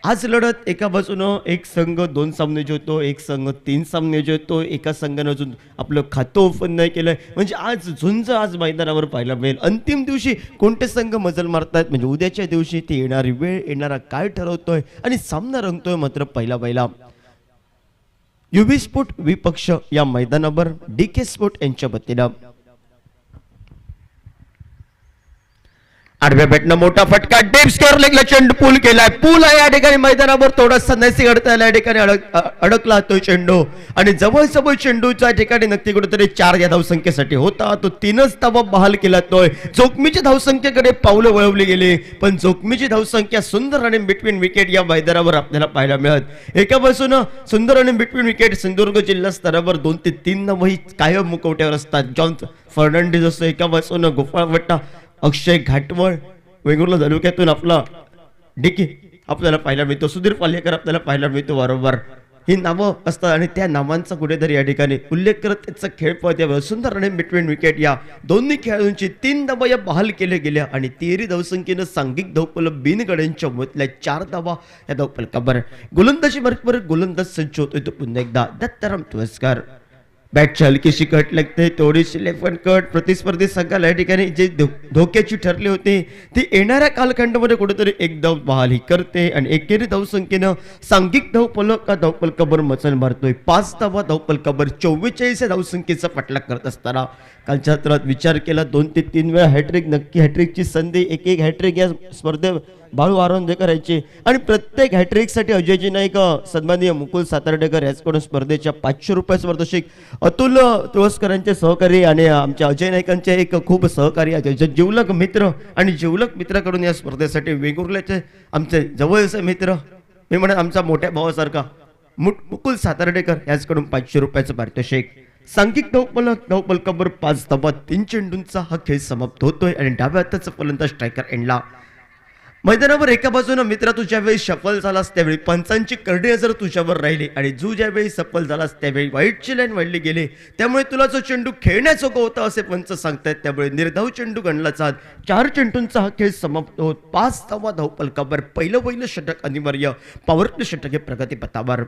आज लढत एका बाजूनं एक संघ 2 सामने जिंकतो, एक संघ 3 सामने जिंकतो. एका संघानं अजून आपलं खातं ओपन नाही केलंय म्हणजे आज झुंज आज मैदानावर पाहायला मिळेल. अंतिम दिवशी कोणते संघ मजल मारतात म्हणजे उद्याच्या दिवशी ती येणारी वेळ येणारा काय ठरवतोय आणि सामना रंगतोय मात्र पहिला युबी स्पोर्ट विपक्ष या मैदानावर DK स्पोर्ट यांच्या वतीनं. आडव्या बॅटनं मोठा फटका डीप स्क्वेअर लेगला चेंडू पूल केलाय. पूल आहे या ठिकाणी मैदानावर थोडासा नैसिक अडथळा या ठिकाणी अडकला तो चेंडू आणि जवळ चेंडूच्या ठिकाणी नक्की कुठेतरी 4 या धावसंख्येसाठी होता तो 3च धावा बहाल केला तोय. जोखमीच्या धावसंख्येकडे पावलं वळवली गेली पण जोखमीची धावसंख्या सुंदर रनिंग बिटवीन विकेट या मैदानावर आपल्याला पाहायला मिळत. एका बाजूनं सुंदर रनिंग बिटवीन विकेट सिंधुदुर्ग जिल्हा स्तरावर 2 ते 3 धावा कायम मुखवट्यावर असतात. जॉन फर्नांडिस असो एका बाजूनं गोपाळ अक्षय घाटवळ वेंगुर्ला तालुक्यातून आपला DK आपल्याला पाहायला मिळतो. सुधीर पालेकर आपल्याला पाहायला मिळतो. वारंवार ही नावं असतात आणि त्या नावांचा कुठेतरी या ठिकाणी उल्लेख करत त्याचा खेळ पळत्यावर सुंदर रनिंग बिटवीन विकेट या दोन्ही खेळाडूंची 3 धावा या बहाल केल्या गेल्या आणि 13 धावसंख्येनं सांघिक धावफलक बिनगड्यांच्या मोतल्या 4 धावा या धावफलकावर. गोलंदाजी मार्कवर गोलंदाज सज्ज होतोय तो पुन्हा एकदा दत्ताराम तुळसकर. बॅटची हलकीशी कट लागते थोडीशी लेफ्ट कट. प्रतिस्पर्धी संघाला या ठिकाणी जे धोक्याची ठरली होती ती येणाऱ्या कालखंडामध्ये कुठेतरी एक धाव बहाल ही करते आणि एकेरी धावसंख्येनं सांघिक धावफलक धावफलकावर मचल मारतोय. 5 धावा धावफलकावर 44 धावसंख्येचा पाठलाग करत असताना कालच्या सत्रात विचार केला 2 ते 3 वेळा हॅट्रिक नक्की हॅट्रिकची संधी एक हॅट्रिक या स्पर्धेत बाळू आरोंदेकर यांची आणि प्रत्येक हॅट्रिकसाठी अजयजी नाईक सन्माननीय मुकुल सातार्डेकर याचकडून स्पर्धेच्या 500 रुपये स्पर्धेशिक अतुल तुळसकर यांचे सहकारी आणि आमच्या अजय नाईकांचे एक खूप सहकारी आहेत जिवलग मित्र आणि जिवलग मित्राकडून या स्पर्धेसाठी वेंगुर्ल्याचे आमचे जवळचे मित्र मी म्हणत आमचा मोठ्या भावासारखा मुकुल सातार्डेकर याचकडून 500 रुपयाचं पारितोषिक. सांघिक धावपलकावर 5 धावा 3 चेंडूंचा हा खेळ समाप्त होतोय आणि डाव्या हाताचा फलंदाज स्ट्रायकर एंडला. मैदानावर एका बाजूने मित्रा तू ज्यावेळी सफल झालास त्यावेळी पंचांची करडी जर तुझ्यावर राहिली आणि तू ज्यावेळी सफल झालास त्यावेळी वाईटची लाईन वाढली गेली, त्यामुळे तुला जो चेंडू खेळण्याजोगा होता असे पंच सांगतायत. त्यामुळे निर्धाव चेंडू गणला जात 4 चेंडूंचा हा खेळ समाप्त होत 5 धावा धावपलकावर पहिलं षटक अनिवार्य. पॉवर प्ले षटक हे प्रगतीपथावर.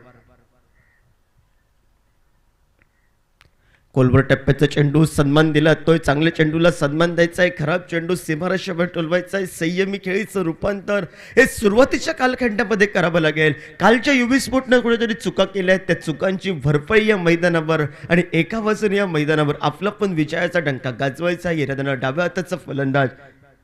कोलवर टप्प्याचा चेंडू सन्मान दिला तोय चांगल्या चेंडूला सन्मान द्यायचा आहे. खराब चेंडू सीमारेषेवर टोलवायचा आहे. संयमी खेळीचं रूपांतर हे सुरुवातीच्या कालखंडामध्ये करावं लागेल. कालच्या युवी स्पोर्टनं कुठेतरी चुका केल्या आहेत, त्या चुकांची भरपाई या मैदानावर आणि एका बाजूने या मैदानावर आपला पण विजयाचा डंका गाजवायचा आहे. डाव्या हाताचा फलंदाज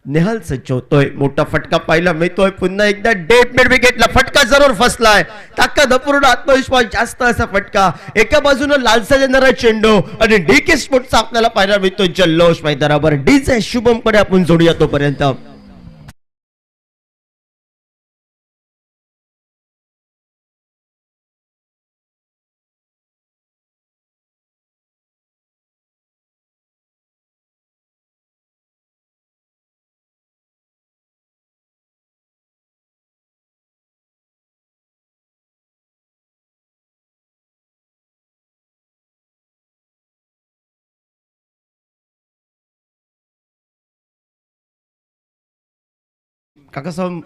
नेहाल सज्ज होतोय. मोठा फटका पाहायला मिळतोय. पुन्हा एकदा डेट मिड विकेटला फटका जरूर फसलाय. ताकद अपूर्ण आत्मविश्वास जास्त असा फटका. एका बाजूने लालसा देणारा चेंडू आणि डीके स्पोर्टचा आपल्याला पाहायला मिळतोय जल्लोष मैदानावर. डीजे शुभम कडे आपण जोडूया तोपर्यंत. काकासाहेब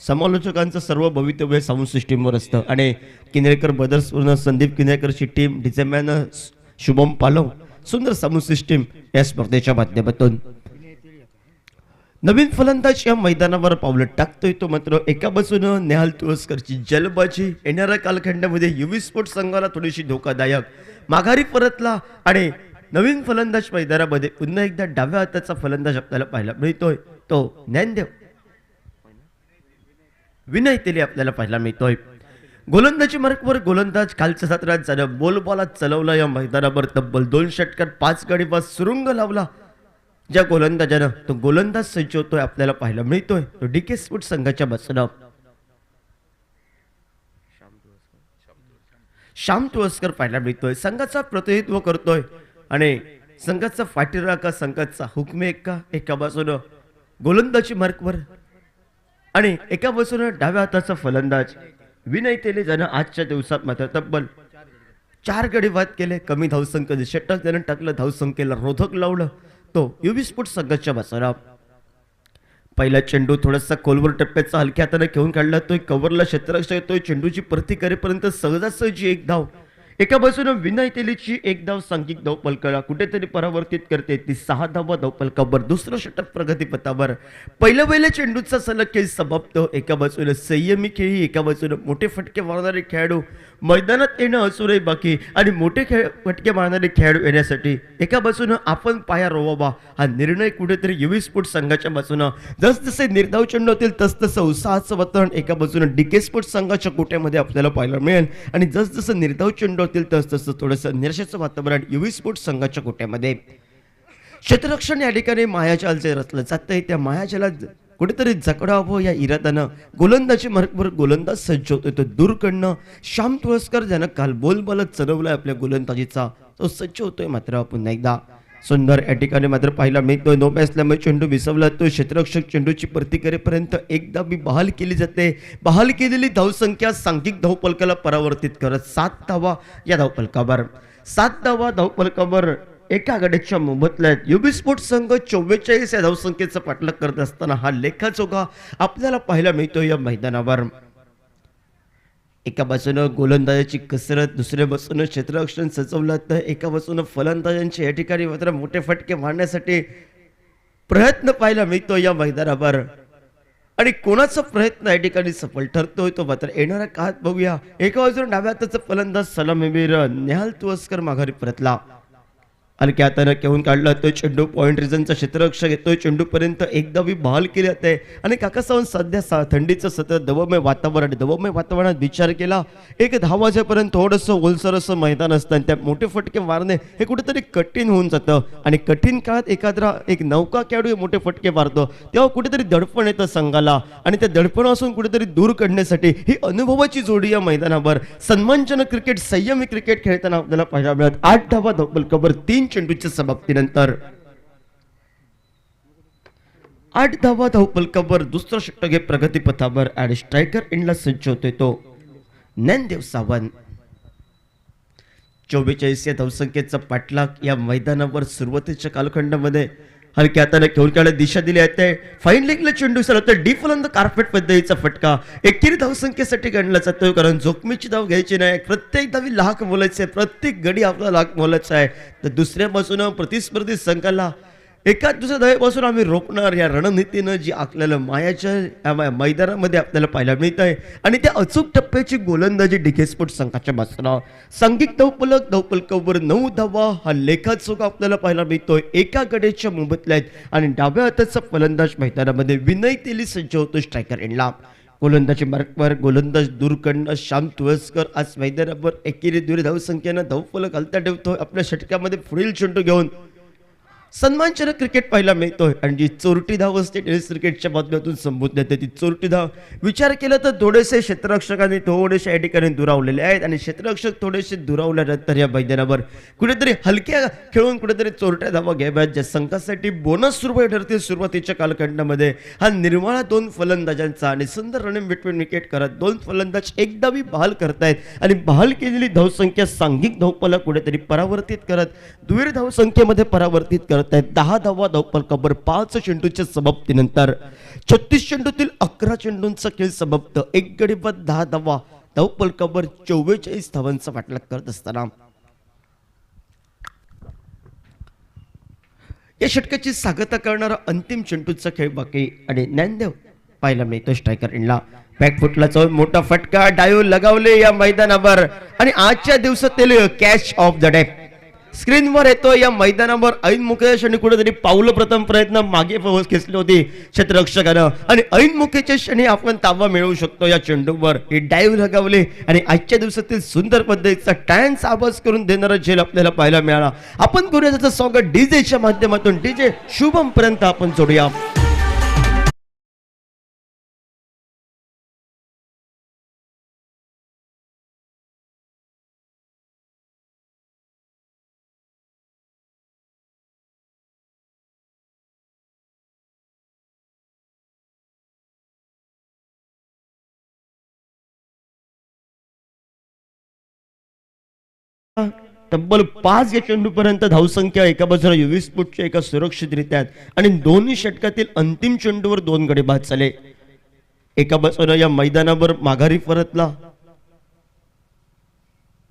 समालोचकांचं सर्व भवितव्य साऊंड सिस्टीमवर असतं आणि किनरेकर ब्रदर्स संदीप किनरेकरची टीम डिझेमॅन शुभम पालव सुंदर साऊंड सिस्टीम या स्पर्धेच्या माध्यमातून नवीन फलंदाज या मैदानावर पावलं टाकतोय. तो मात्र एका बाजूनं नेहाल तुळसकरची जलबाजी येणाऱ्या कालखंडामध्ये युवी स्पोर्ट्स संघाला थोडीशी धोकादायक माघारी परतला आणि नवीन फलंदाज मैदानामध्ये पुन्हा एकदा डाव्या हाताचा फलंदाज आपल्याला पाहायला मिळतोय. तो ज्ञानदेव विनय तेली आपल्याला पाहायला मिळतोय. गोलंदाजी मार्कवर गोलंदाज कालच्या सत्रात जाणं बोलबॉला चालवला. या मैदानावर तब्बल 2 षटकार 5 गडी बस सुरुंग लावला. ज्या गोलंदाजानं तो गोलंदाज सज्ज होतोय आपल्याला पाहायला मिळतोय तो डीके स्पोर्ट्स संघाच्या बाजूनं श्याम तुळसकर पाहायला मिळतोय. संघाचा प्रतिनिधित्व करतोय आणि संघाचा फाटीराखा संघाचा हुकमे एका बाजूनं गोलंदाजी मार्कवर आणि एका बाजूने डाव्या हाताचा फलंदाज विनय तेली ज्यानं आजच्या दिवसात मात्र तब्बल 4 गडी बाद केले. कमी धावसंख्येने षटक त्यानं टाकलं. धावसंख्येला रोधक लावलं. तो युवी स्पोर्ट्स संघाच्या बाजूला पहिला चेंडू थोडासा खोलवर टप्प्याचा हलक्या हाताने घेऊन काढला. तो कव्हरला क्षेत्ररक्षक येतोय. चेंडूची प्रति करेपर्यंत सहजासहजी 1 धाव. एका बाजूने विनय तेलीची 1 धाव सांघिक धावपलकाला कुठेतरी परावर्तित करते. ती 6 धावा धावपलकावर. दुसरं षटक प्रगतीपथावर. पहिल्या चेंडूचा सलग खेळ समाप्त. एका बाजूने संयमी खेळी, एका बाजूने मोठे फटके मारणारे खेळाडू मैदानात येणं असूनही बाकी आणि मोठे फटके मारणारे खेळाडू येण्यासाठी एका बाजूने आपण पाया रोवावा हा निर्णय कुठेतरी युवी स्पोर्ट्स संघाच्या बाजूनं जसजसे निर्धाव चेंडू होतील तसतसं उत्साहाचं वातावरण एका बाजूने डीके स्पोर्ट्स संघाच्या कोट्यामध्ये आपल्याला पाहायला मिळेल आणि जसजसं निर्धाव चेंडू होतील तसतसं थोडंसं निराशेचं वातावरण युवी स्पोर्ट्स संघाच्या कोट्यामध्ये. क्षेत्ररक्षण या ठिकाणी मायाजालचे रचलं जातंय. त्या मायाजाला कुठेतरी जकडावं या इराद्यानं गोलंदाजी मार्गवर गोलंदाज सज्ज होतोय. तो दूर कडनं श्याम तुळसकर ज्यानं काल बोलबालत चढवलाय आपल्या गोलंदाजीचा तो सज्ज होतोय. मात्र पुन्हा एकदा सुंदर या ठिकाणी मात्र पाहायला मिळतोय. नो असल्यामुळे चेंडू विसवला. तो क्षेत्ररक्षक चेंडूची प्रतिकरेपर्यंत एकदा बी बहाल केली जाते. बहाल केलेली धावसंख्या सांघिक धावपलकाला परावर्तित करत 7 धावा या धावपलकावर. 7 धावा धावपलकावर एका गड्याच्या मोबदल्यात युबी स्पोर्ट्स संघ 44 या धावसंख्येचा पाठलाग करत असताना हा लेखाजोगा आपल्याला पाहायला मिळतो या मैदानावर. एका बाजूनं गोलंदाजाची कसरत, दुसऱ्या बाजूनं क्षेत्ररक्षण सजवलं तर एका बाजूनं फलंदाजांचे या ठिकाणी मात्र मोठे फटके मारण्यासाठी प्रयत्न पाहायला मिळतो या मैदानावर आणि कोणाचा प्रयत्न या ठिकाणी सफल ठरतोय तो मात्र येणाऱ्या काळात बघूया. एका बाजूने डाव्या हाताचा फलंदाज सलामीवीर नेहाल तुळसकर माघारी परतला. हलक्या हातानं घेऊन काढला तो चेंडू पॉइंट रिजनचा क्षेत्ररक्षक येतोय चेंडूपर्यंत एकदा बहाल केली जाते आणि काका सावंत सध्या थंडीचं सतत दवमय वातावरणात विचार केला एक 10 वाजेपर्यंत थोडंसं ओलसर असं मैदान असतं आणि त्या मोठे फटके मारणे हे कुठेतरी कठीण होऊन जातं आणि कठीण काळात एखादा एक नौका खेळाडू मोठे फटके मारतो तेव्हा कुठेतरी दडपण येतं संघाला आणि त्या दडपणापासून कुठेतरी दूर काढण्यासाठी ही अनुभवाची जोडी या मैदानावर सन्मानजनक क्रिकेट संयमी क्रिकेट खेळताना आपल्याला पाहायला मिळत 8 धावा धावपलकावर 3 चेंडूच्या समाप्तीनंतर 8 धावा धावपलकावर दुसरा षटक हे प्रगतीपथावर आणि स्ट्रायकर एंडला सज्ज होतोय तो ज्ञानदेव सावंत 44 या धावसंख्येचा पाठलाग या मैदानावर सुरुवातीच्या कालखंडामध्ये हलक्या हाताने खेळून खेळायला दिशा दिली आहे फाईन लेगला चेंडू सर तर डीप फलंद कार्पेट पद्धतीचा फटका एकेरी धावसंख्येसाठी गणला जातोय कारण जोखमीची धाव घ्यायची नाही प्रत्येक धावी लाख मोलायची आहे प्रत्येक गडी आपला लाख मोलायचा आहे तर दुसऱ्या बाजूनं प्रतिस्पर्धी संघाला एका दुसऱ्या धावेपासून आम्ही रोखणार या रणनीतीनं जी आखलेलं मायाच्या या मैदानामध्ये आपल्याला पाहायला मिळत आहे आणि त्या अचूक टप्प्याची गोलंदाजी डिके स्पोर्ट्स संघाच्या बाजूला सांघिक धावपलकावर 9 धावा हा लेखाचोखा आपल्याला पाहायला मिळतोय एका गडेच्या मोबदल्यात आहेत आणि डाव्या हाताचा फलंदाज मैदानामध्ये विनय तेली सज्ज होतो स्ट्रायकर एंडला गोलंदाजी मार्कवर गोलंदाज दूर करणं श्याम तुळसकर आज मैदानावर एकेरी दुरी धावसंख्येनं धावफलक हलता ठेवतोय आपल्या षटकामध्ये पुढील चेंडू घेऊन सन्मानजनक क्रिकेट पाहायला मिळतोय आणि जी चोरटी धाव असते टेनिस क्रिकेटच्या माध्यमातून संबोधण्यात येते ती चोरटी धाव विचार केला तर थोडेसे क्षेत्ररक्षकांनी थोडेसे या ठिकाणी दुरावलेले आहेत आणि क्षेत्ररक्षक थोडेसे दुरावल्यानंतर या मैदानावर कुठेतरी हलक्या खेळून कुठेतरी चोरट्या धावा घ्याव्यात ज्या संघासाठी बोनस सुरुवात ठरते सुरुवातीच्या कालखंडामध्ये हा निर्माळा 2 फलंदाजांचा आणि सुंदर रनिंग बिटवीन विकेट करत 2 फलंदाज एकदा बहाल करतायत आणि बहाल केलेली धावसंख्या सांघिक धावपला कुठेतरी परावर्तित करत दुहेरी धावसंख्येमध्ये परावर्तित करत 10 धावा धावपलकावर 5 चेंडूच्या समाप्तीनंतर 36 चेंडूतील 11 चेंडूंचा खेळ समाप्त एक गडी बाद 10 धावा धावपलकावर 44 धावांचा पाठलाग करत असताना या षटकाची सांगता करणारा अंतिम चेंडूचा खेळ बाकी आणि ज्ञानदेव पाहायला मिळतो स्ट्रायकर एंडला बॅकफुटला जाऊन मोठा फटका डायो लगावले या मैदानावर आणि आजच्या दिवसातील कॅच ऑफ द डे स्क्रीनवर येतो या मैदानावर ऐन मुकेश आणि कुठेतरी पावलं प्रथम प्रयत्न मागे खेचली होती क्षेत्ररक्षकानं आणि ऐन मुखेच्या क्षणी आपण ताबा मिळवू शकतो या चेंडूवर हे डाईव्ह लगावले आणि आजच्या दिवसातील सुंदर पद्धतीचा टॅन्स आवाज करून देणारा झेल आपल्याला पाहायला मिळाला आपण करूया त्याचं स्वागत डीजेच्या माध्यमातून डीजे शुभम पर्यंत आपण जोडूया तब्बल 5 या चेंडूपर्यंत धावसंख्या एका बाजूला 20 फूटच्या एका सुरक्षितरित्या आणि दोन्ही षटकातील अंतिम चेंडूवर 2 गडी बाद झाले एका बाजूला या मैदानावर माघारी परतला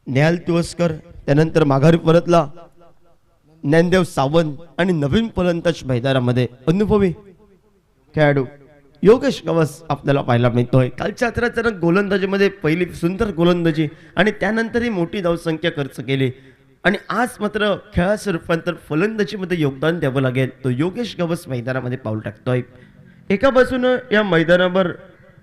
नेहाल तुळसकर त्यानंतर माघारी परतला ज्ञानदेव सावंत आणि नवीन फलंदाज मैदानामध्ये अनुभवी खेळाडू योगेश गवस आपल्याला पाहायला मिळतोय कालच्या अचानक गोलंदाजीमध्ये पहिली सुंदर गोलंदाजी आणि त्यानंतरही मोठी धावसंख्या खर्च केली आणि आज मात्र खेळाचं रूपांतर फलंदाजीमध्ये योगदान द्यावं लागेल तो योगेश गवस मैदानामध्ये पाऊल टाकतोय एका बाजूनं या मैदानावर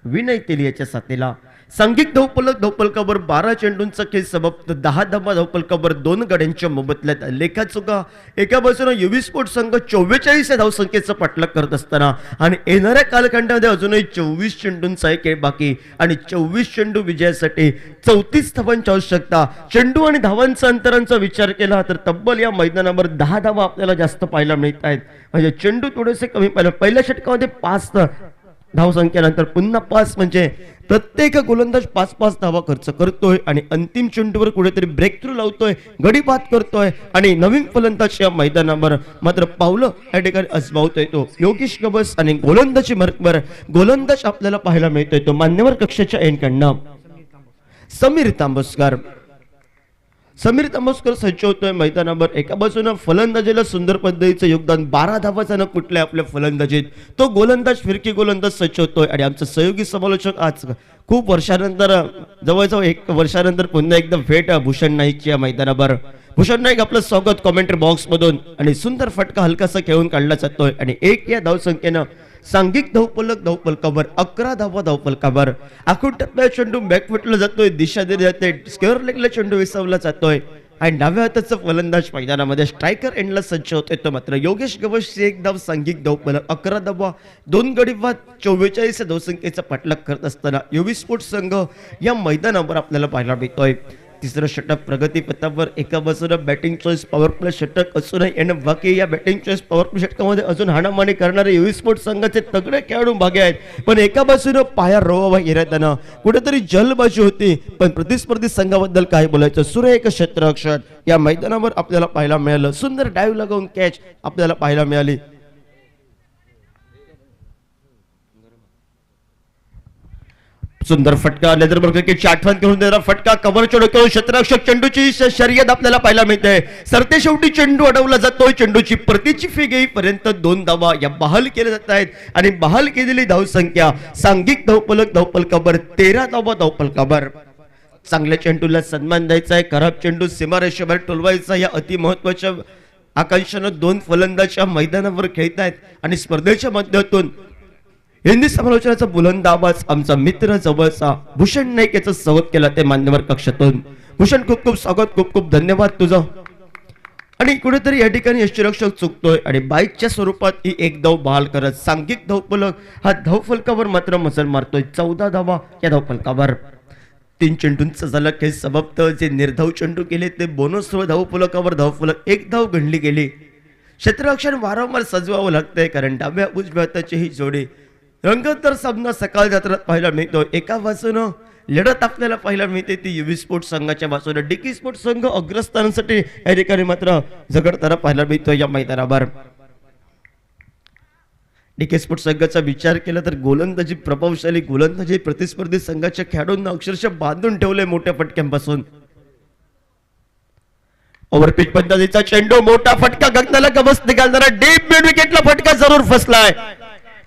विनय तेली याच्या साथीला सांघिक धावपलकावर 12 चेंडूंचा खेळ समाप्त 10 धावा धावपलकावर 2 गड्यांच्या मोबदल्यात लेखाचुका एका बाजूने युवी स्पोर्ट संघ 44 या धावसंख्येचा पाठलाग करत असताना आणि येणाऱ्या कालखंडामध्ये अजूनही 24 चेंडूंचा खेळ बाकी आणि 24 चेंडू विजयासाठी 34 धावांची आवश्यकता चेंडू आणि धावांचा अंतरांचा विचार केला तर तब्बल या मैदानावर 10 धावा आपल्याला जास्त पाहायला मिळत आहेत म्हणजे चेंडू थोडेसे कमी पाहिलं पहिल्या षटकामध्ये 5 धावसंख्येनंतर पुन्हा 5 म्हणजे प्रत्येक गोलंदाज 5-5 धावा खर्च करतोय आणि अंतिम चेंडूवर कुठेतरी ब्रेक थ्रू लावतोय गडी बाद करतोय आणि नवीन फलंदाज या मैदानावर मात्र पावलं या ठिकाणी आजमावतोय तो योगेश गवस आणि गोलंदाजी मार्कवर गोलंदाज आपल्याला पाहायला मिळतोय तो मान्यवर कक्षाच्या एंडकडनं समीर तांबोस्कर सज्ज होतोय मैदानावर एका बाजूने फलंदाजीला सुंदर पद्धतीचं योगदान 12 धावाचा न कुठल्या आपल्या फलंदाजीत तो गोलंदाज फिरकी गोलंदाज सज्ज होतोय आणि आमचा सहयोगी समालोचक आज खूप वर्षानंतर जवळजवळ 1 वर्षानंतर पुन्हा एकदा भेट भूषण नाईकची या मैदानावर भूषण नाईक आपलं स्वागत कॉमेंट्री बॉक्स मधून आणि सुंदर फटका हलकासा खेळून काढला जातोय आणि 1 या धावसंख्येनं सांघिक धावफलकावर 11 धावा धावफलकावर आखूड टप्प्यात चेंडू बॅकफुटला जातोय, दिशा दिली जाते, स्क्वेअर लेगला चेंडू विसावला जातोय आणि डाव्या हाताचा फलंदाज मैदानामध्ये स्ट्रायकर एंडला सज्ज होतोय. तो मात्र योगेश गवसची 1 धाव सांघिक धावफलक 11 धावा 2 गडी बाद 44 धावसंख्येचा पाठलाग करत असताना युवी स्पोर्ट्स संघ या मैदानावर आपल्याला पाहायला मिळतोय. तिसरं षटक प्रगतीपथावर एका बाजूला बॅटिंग चॉईस पॉवर प्ले षटक असूनही येणं बाकी या बॅटिंग चॉईस पॉवर प्ले षटकामध्ये अजून हाणामारी करणारे युवी स्पोर्ट्स संघाचे तगडे खेळाडू भागे आहेत. पण एका बाजूनं पाया रोवा येताना कुठेतरी जलबाजी होती. पण प्रतिस्पर्धी संघाबद्दल काय बोलायचं, सुरेख क्षेत्ररक्षण या मैदानावर आपल्याला पाहायला मिळालं. सुंदर डाईव्ह लगावून कॅच आपल्याला पाहायला मिळाली. सुंदर फटका लेदरबर्ग क्रिकेटची आठवण करून देणारा फटका कव्हरच्या डोक्यावर क्षेत्ररक्षक चेंडूची शर्यत आपल्याला पाहायला मिळते. सरते शेवटी चेंडू अडवला जातोय. चेंडूची प्रतीची फी घेईपर्यंत 2 धावा या बहाल केल्या जात आहेत आणि बहाल केलेली धावसंख्या सांघिक धावफलकावर 13 धावा धावफलकावर. चांगल्या चेंडूला सन्मान द्यायचा आहे, खराब चेंडू सीमारेषेबाहेर टोलवायचा या अति महत्वाच्या आकांक्षानं 2 फलंदाज मैदानावर खेळत आहेत आणि स्पर्धेच्या माध्यमातून हिंदी समालोचनाचा बुलंद आवाज आमचा मित्र जवळचा भूषण नाईक याचा स्वागत केला ते मान्यवर कक्षातून. भूषण खूप खूप स्वागत, खूप खूप धन्यवाद तुझं. आणि कुठेतरी या ठिकाणी यष्टीरक्षक चुकतोय आणि बाईकच्या स्वरूपात ही 1 धाव बहाल करत सांघिक धावफलक हा धावफलकावर मात्र मजल मारतोय. 14 धावा या धावफलकावर. 3 चेंडूंचा झाला खेळ समाप्त. जे निर्धाव चेंडू केले ते बोनस धावफलकावर धावफलक 1 धाव गणली गेली. क्षेत्ररक्षण वारंवार सजवावं लागतंय कारण डाव्या उजव्या हाताची ही जोडी रंगतदार सामना सकाळ जत्रात पाहायला मिळतो. एका बाजूनं लढत आपल्याला पाहायला मिळते ती युवी स्पोर्ट्स संघाच्या बाजूने डिकी स्पोर्ट्स संघ अग्रस्थानासाठी या ठिकाणी मात्र झगडताना पाहायला मिळतो या मैदानावर. डिके स्पोर्ट्स संघाचा विचार केला तर गोलंदाजी प्रभावशाली गोलंदाजी प्रतिस्पर्धी संघाच्या खेळाडूंना अक्षरशः बांधून ठेवले मोठ्या फटक्यांपासून. ओव्हरपिच पद्धतीचा चेंडू, मोठा फटका, गगनाला गवस निघालणारा डीप मिड विकेटला फटका जरूर फसलाय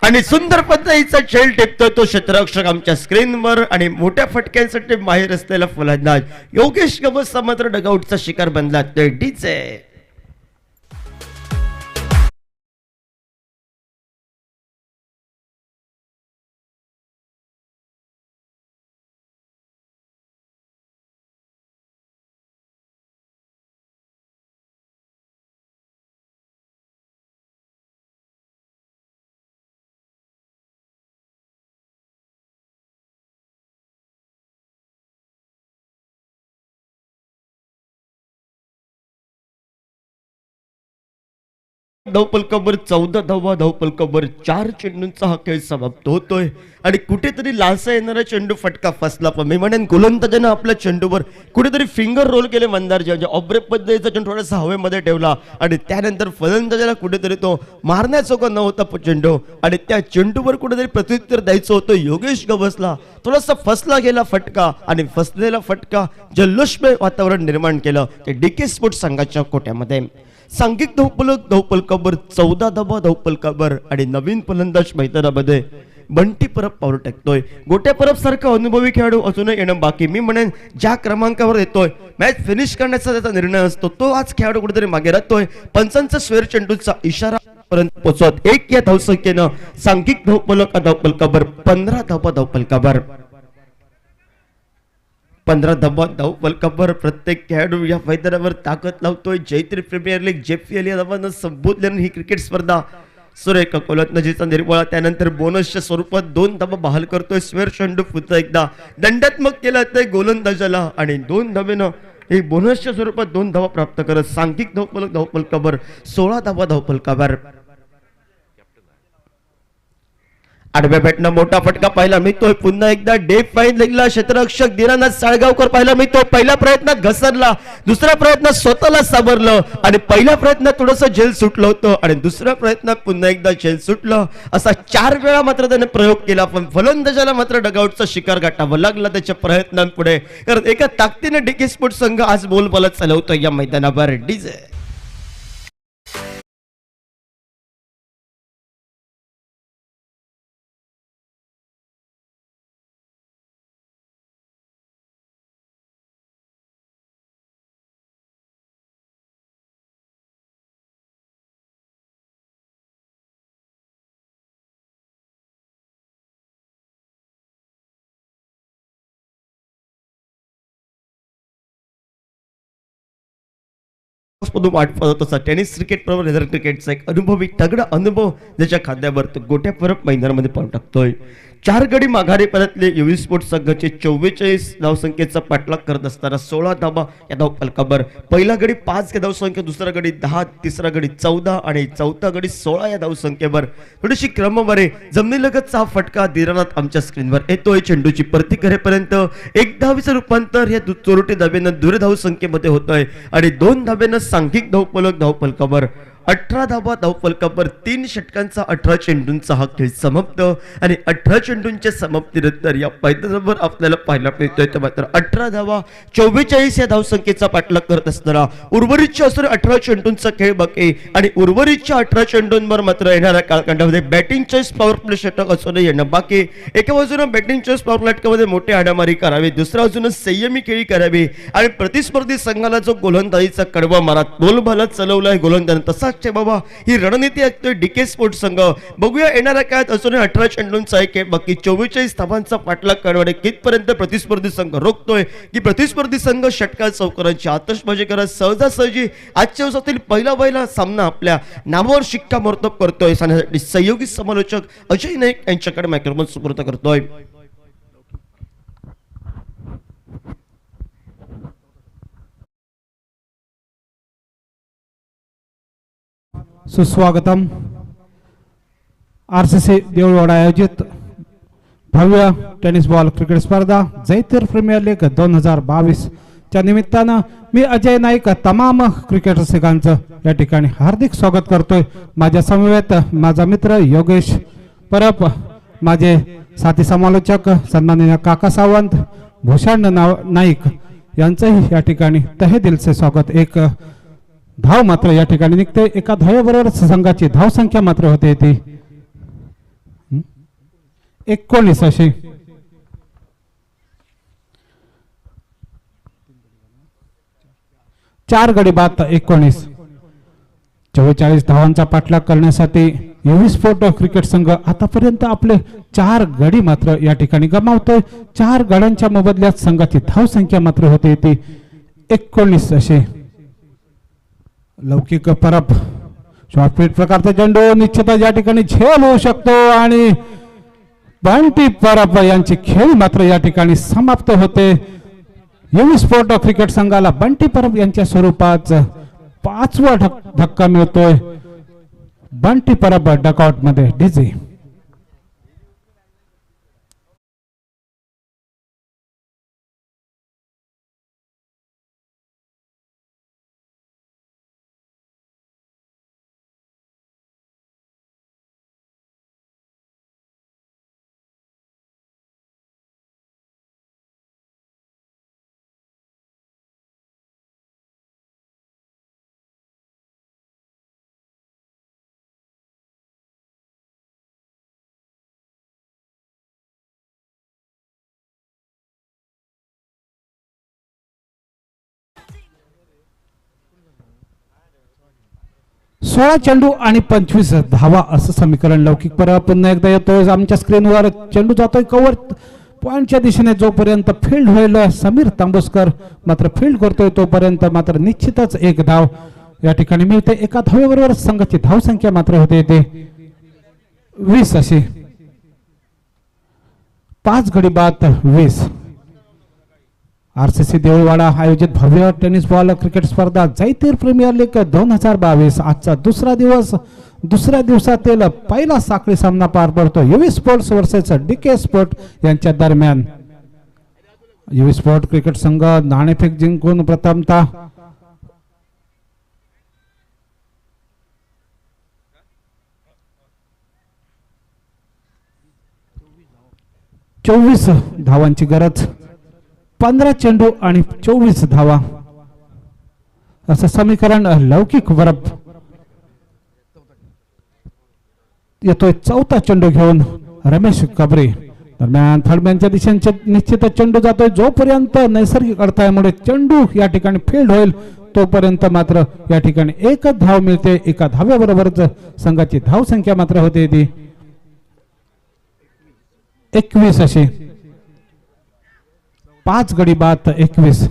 आणि सुंदर पद्धतीचा खेळ टिपतोय तो क्षेत्ररक्षक आमच्या स्क्रीनवर आणि मोठ्या फटक्यांसाठी माहीर असलेला फलंदाज योगेश गवस मात्र डगआउटचा शिकार बनला. ते डीजे धावफलकावर 14 धावा धावफलकावर 4 चेंडूंचा हा खेळ समाप्त होतोय आणि कुठेतरी लासा येणारा चेंडू फटका फसला. पण मी म्हणेन गोलंदाजानं आपल्या चेंडूवर कुठेतरी फिंगर रोल केले मंदार जे ऑब्रे पद्धतीचा चेंडू थोडासा हवेमध्ये ठेवला आणि त्यानंतर फलंदाजाला कुठेतरी तो मारण्याचोगा नव्हता चेंडू आणि त्या चेंडूवर कुठेतरी प्रत्युत्तर द्यायचं होतं योगेश गवसला. थोडासा फसला गेला फटका आणि फसलेला फटका जल्लोषमय वातावरण निर्माण केलं ते डीके स्पोर्ट्स संघाच्या कोट्यामध्ये. सांघिक धावफलकावर 14 धावा धावफलकावर आणि नवीन फलंदाज मैदानामध्ये बंटी परब पाऊल टाकतोय. गोट्या परब सारखा अनुभवी खेळाडू अजूनही येणं बाकी. मी म्हणेन ज्या क्रमांकावर येतोय मॅच फिनिश करण्याचा त्याचा निर्णय असतो तो आज खेळाडू कुठेतरी मागे राहतोय. पंचांचा स्वेर चेंडूचा इशारा पर्यंत पोहोचत 1 या धावसंख्येनं सांघिक धावफलकावर 15 धावा धावफलकावर. 15 धावा धावफलकावर प्रत्येक खेळाडू या मैदानावर ताकद लावतोय. जयत्री प्रीमियर लीग JPL या नावानं संबोधल्यानं ही क्रिकेट स्पर्धा सुरेख गोलंदाजीचा निर्मळा त्यानंतर बोनसच्या स्वरूपात 2 धावा बहाल करतोय. स्वेर चेंडू पुन्हा एकदा दंडात्मक केला ते गोलंदाजाला आणि 2 धावेनं एक बोनसच्या स्वरूपात 2 धावा प्राप्त करत सांघिक धावफलकावर 16 धावा धावफलकावर. आडव्या बॅटनं मोठा फटका पाहायला मिळतोय. पुन्हा एकदा डेप फाईन लेगला क्षेत्ररक्षक दिनानाथ साळगावकर पाहायला मिळतो. पहिल्या प्रयत्नात घसरला, दुसऱ्या प्रयत्नात स्वतःला सावरलं आणि पहिल्या प्रयत्नात थोडंसं झेल सुटलं होतं आणि दुसऱ्या प्रयत्नात पुन्हा एकदा झेल सुटलं. असा 4 वेळा मात्र त्याने प्रयोग केला पण फलंदाजाला मात्र डगआउटचा शिकार गाठावा लागला त्याच्या प्रयत्नांपुढे. कारण एका ताकदीने डीके स्पोर्ट्स संघ आज बोलबाला चालवतोय या मैदानावर. डीजे मधून वाटत तसा टेनिस क्रिकेट बरोबर लेदर क्रिकेटचा एक अनुभवी तगडा अनुभव ज्याच्या खांद्यावर तो गोट्या परत मैदानामध्ये पाऊल टाकतोय. 4 गडी माघारी परतले युवी स्पोर्ट्स संघाचे 44 धावसंख्येचा पाठलाग करत असताना 16 धावा या धावफलकावर. पहिला गडी 5 या धावसंख्या, दुसरा गडी 10, तिसरा गडी 14 आणि चौथा गडी 16 या धावसंख्येवर. थोडीशी क्रमवारी जमिनीलगतचा हा फटका दिरानात आमच्या स्क्रीनवर येतोय. चेंडूची परती करेपर्यंत 1 धावेचं रूपांतर या चोरटी धावेनं दूरधाव संख्येमध्ये होतोय आणि 2 धावेनं सांघिक धावफलकावर. 18 धावा धावफलकावर. 3 षटकांचा 18 चेंडूंचा हा खेळ समाप्त आणि 18 चेंडूंच्या समाप्तीनंतर या मैदानावर आपल्याला पाहायला मिळतोय तर मात्र 18 धावा 44 या धावसंख्येचा पाठलाग करत असताना उर्वरितच्या असणारे 18 चेंडूंचा खेळ बाकी आणि उर्वरितच्या 18 चेंडूंवर मात्र येणाऱ्या कालखंडामध्ये बॅटिंग चॉईस पॉवर प्ले षटक असूनही येणं बाकी. एका बाजूनं बॅटिंग चॉईस पॉवर प्लेटमध्ये मोठे आडामारी करावी, दुसऱ्या बाजूनं संयमी खेळी करावी आणि प्रतिस्पर्धी संघाला जो गोलंदाजीचा कडवा मारा बोलबाला चलवलाय गोलंदाज तसा बाबा ही रणनीती ऐकतोय डीके स्पोर्ट्स संघ. बघूया येणाऱ्या काळात असून 18 चेंडूंचा एक बाकी 44 धावांचा पाठलाग करणारे कितपर्यंत प्रतिस्पर्धी संघ रोखतोय की प्रतिस्पर्धी संघ षटकार चौकारांची आतषबाजी करत सहजासहजी आजच्या दिवसातील पहिला सामना आपल्या नावावर शिक्कामोर्तब करतोय. सांगण्यासाठी सहयोगी समालोचक अजय नाईक यांच्याकडे मायक्रोफोन सुपूर्द करतोय. सुस्वागतम. आरसीसी देऊळवाडा आयोजित भव्य टेनिस बॉल क्रिकेट स्पर्धा जयतीर प्रीमियर लीग 2022 च्या निमित्तानं मी अजय नाईक तमाम क्रिकेट रसिकांचं या ठिकाणी हार्दिक स्वागत करतोय. माझ्या समवेत माझा मित्र योगेश परब, माझे साथी समालोचक सन्माननीय काका सावंत, भूषण नाईक यांचंही या ठिकाणी तहे दिलचे स्वागत. एक धाव मात्र या ठिकाणी निघते. एका धावेबरोबर संघाची धाव संख्या मात्र होते ती 19 अशी. चार गडी बाद 19. 44 धावांचा पाठलाग करण्यासाठी युवी स्पोर्ट क्रिकेट संघ आतापर्यंत आपले 4 गडी मात्र या ठिकाणी गमावतोय. 4 गड्यांच्या मोबदल्यात संघाची धाव संख्या मात्र होते ती 19 अशी. लौकिक परब शॉर्टफिट प्रकारचा चेंडू निश्चितच या ठिकाणी झेल होऊ शकतो आणि बंटी परब यांची खेळ मात्र या ठिकाणी समाप्त होते. युवी स्पोर्ट क्रिकेट संघाला बंटी परब यांच्या स्वरूपात 5वा धक्का मिळतोय. बंटी परब डकआउट मध्ये डिझी. सोळा चेंडू आणि 25 धावा असं समीकरण. लौकिक परब पुन्हा एकदा येतोय आमच्या स्क्रीनवर. चेंडू जातोय कव्हर पॉइंटच्या दिशेने. जोपर्यंत फील्ड होईल समीर तांबोस्कर मात्र फील्ड करतोय तोपर्यंत मात्र निश्चितच एक धाव या ठिकाणी मिळते. एका धावेबरोबर संघाची धाव संख्या मात्र होते ते 20 अशी. 5 गडी बाद 20. आरसीसी देऊळवाडा आयोजित भव्य टेनिस बॉल क्रिकेट स्पर्धा जयतीर प्रीमियर लीग 2022 आजचा दुसरा दिवस. दुसऱ्या दिवसातील पहिला साखळी सामना पार पडतो युवी स्पोर्ट्स वर्सेस डीके स्पोर्ट यांच्या दरम्यान. युवी स्पोर्ट क्रिकेट संघ नाणेफेक जिंकून प्रथमतः चोवीस धावांची गरज. 15 चेंडू आणि 24 धावा असं समीकरण. लौकिक परब येतोय चौथा चेंडू घेऊन रमेश कबरे. दरम्यान थर्डमॅनच्या दिशेने निश्चितच चेंडू जातोय. जोपर्यंत नैसर्गिक अडथळ्यामुळे चेंडू या ठिकाणी फील्ड होईल तोपर्यंत मात्र या ठिकाणी एकच धाव मिळते. एका धाव्याबरोबरच संघाची धाव संख्या मात्र होते ती 21 अशी. 5 गडी बाद 21.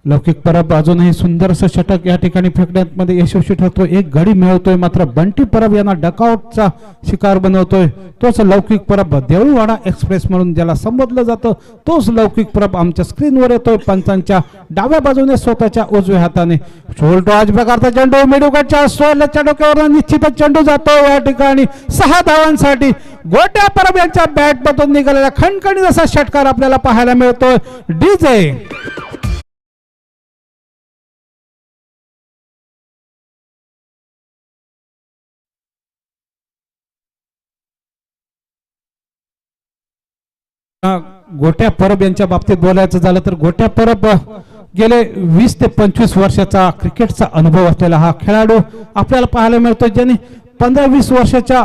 लौकिक परब अजूनही सुंदरसं षटक या ठिकाणी फेकण्यामध्ये यशस्वी ठरतो. एक गडी मिळवतोय, मात्र बंटी परब यांना डकआउटचा शिकार बनवतोय. तोच लौकिक परब, देऊळवाडा एक्सप्रेस म्हणून ज्याला संबोधलं जातं, तोच लौकिक परब आमच्या स्क्रीनवर येतोय. पंचांच्या डाव्या बाजूने स्वतःच्या उजव्या हाताने शोल्टॉज प्रकारचा चेंडू मिडुकटच्या सोलच्या डोक्यावर निश्चितच चेंडू जातो. या ठिकाणी 6 धावांसाठी गोट्या परब यांच्या बॅटमधून निघालेला खणखणीत असा षटकार आपल्याला पाहायला मिळतोय. डीजे गोट्या परब यांच्या बाबतीत बोलायचं झालं तर गोट्या परब गेले 20 ते 25 वर्षाचा क्रिकेटचा अनुभव असलेला हा खेळाडू आपल्याला पाहायला मिळतो, ज्यांनी 15-20 वर्षाच्या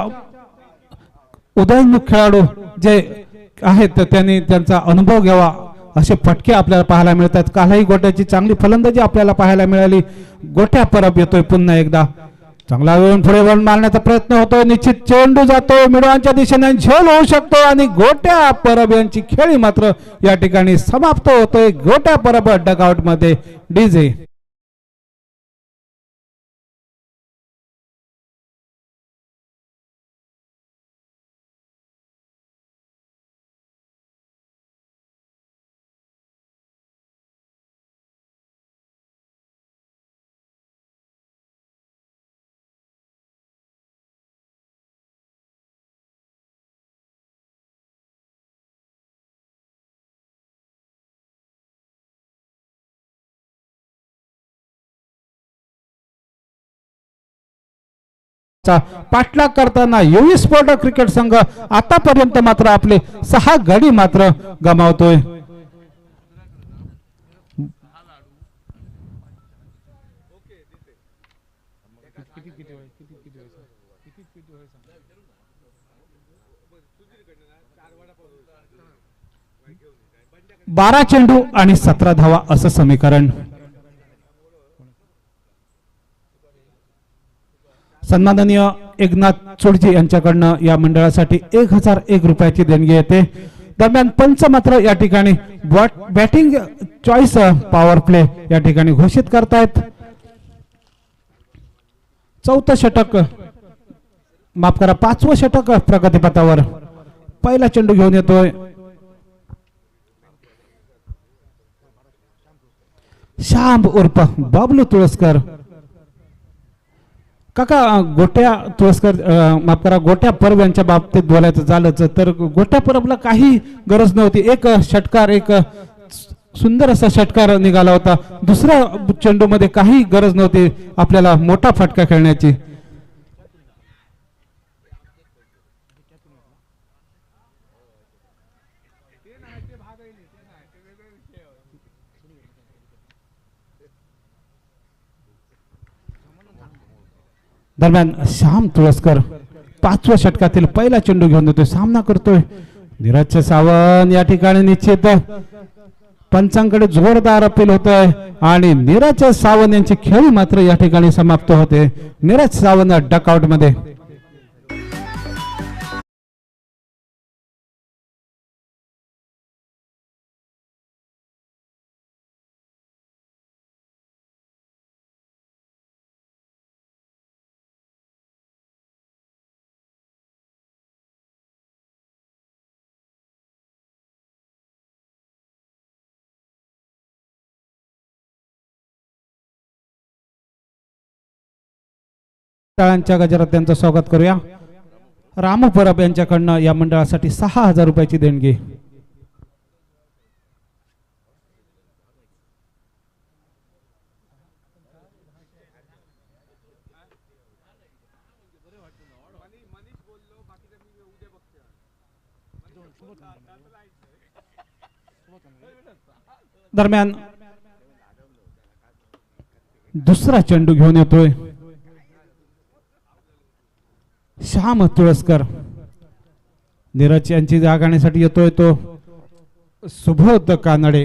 उदयोन्मुख खेळाडू जे आहेत त्यांनी त्यांचा अनुभव घ्यावा असे फटके आपल्याला पाहायला मिळतात. कालही गोट्याची चांगली फलंदाजी आपल्याला पाहायला मिळाली. गोट्या परब येतोय पुन्हा एकदा, चांगला वेळून पुढे वळून मारण्याचा प्रयत्न होतोय. निश्चित चेंडू जातो मिडवांच्या दिशेने, झेल होऊ शकतो आणि गोट्या परब यांची खेळी मात्र या ठिकाणी समाप्त होतोय. गोट्या परब डगआउट मध्ये. डीजे पाठलाग करताना युवी स्पोर्ट क्रिकेट संघ आतापर्यंत मात्र आपले 6 गडी मात्र गमावतोय. बारा चेंडू आणि 17 धावा असं समीकरण. सन्माननीय एकनाथ चोडजी यांच्याकडनं या मंडळासाठी 1001 रुपयाची देणगी येते. दरम्यान पंच मात्र या ठिकाणी बॅटिंग चॉईस पॉवर प्ले या ठिकाणी घोषित करतायत. 4थं षटक, माफ करा 5वं षटक प्रगतीपथावर. पहिला चेंडू घेऊन येतोय श्याम उर्फ बाबलू तुळसकर. काका, गोट्या तुळसकर माफ करा गोट्या परब यांच्या बाबतीत बोलायचं झालंच तर गोट्या परबला काही गरज नव्हती. एक षटकार, एक सुंदर असा षटकार निघाला होता. दुसऱ्या चेंडू मध्ये काही गरज नव्हती आपल्याला मोठा फटका खेळण्याची. दरम्यान श्याम तुळसकर 5व्या षटकातील पहिला चेंडू घेऊन येतोय, सामना करतोय. नीरज सावंत या ठिकाणी निश्चित पंचांकडे जोरदार अपील होतोय आणि नीरज सावंत यांची खेळी मात्र या ठिकाणी समाप्त होते. नीरज सावंत डकआउट मध्ये. टाळ्यांच्या गजरात त्यांचं स्वागत करूया. रामू परब यांच्याकडनं या मंडळासाठी 6000 रुपयाची देणगी. दरम्यान दुसरा चेंडू घेऊन येतोय श्याम तुळसकर. नीरज यांची जागाण्यासाठी येतोय तो सुबोध कानडे.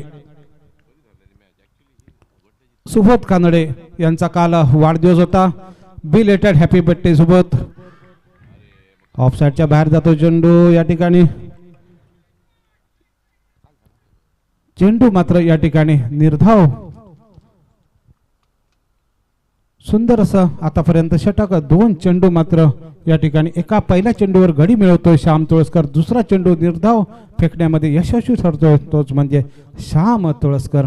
सुबोध कानडे यांचा काल वाढदिवस होता. Belated happy birthday Subodh. Off साइडच्या बाहेर जातो चेंडू. या ठिकाणी चेंडू मात्र या ठिकाणी निर्धाव सुंदर असं आतापर्यंत षटक. 2 चेंडू मात्र या ठिकाणी एका पहिल्या चेंडूवर गडी मिळवतोय श्याम तुळसकर. दुसरा चेंडू निर्धाव फेकण्यामध्ये यशस्वी ठरतोय तोच म्हणजे श्याम तुळसकर.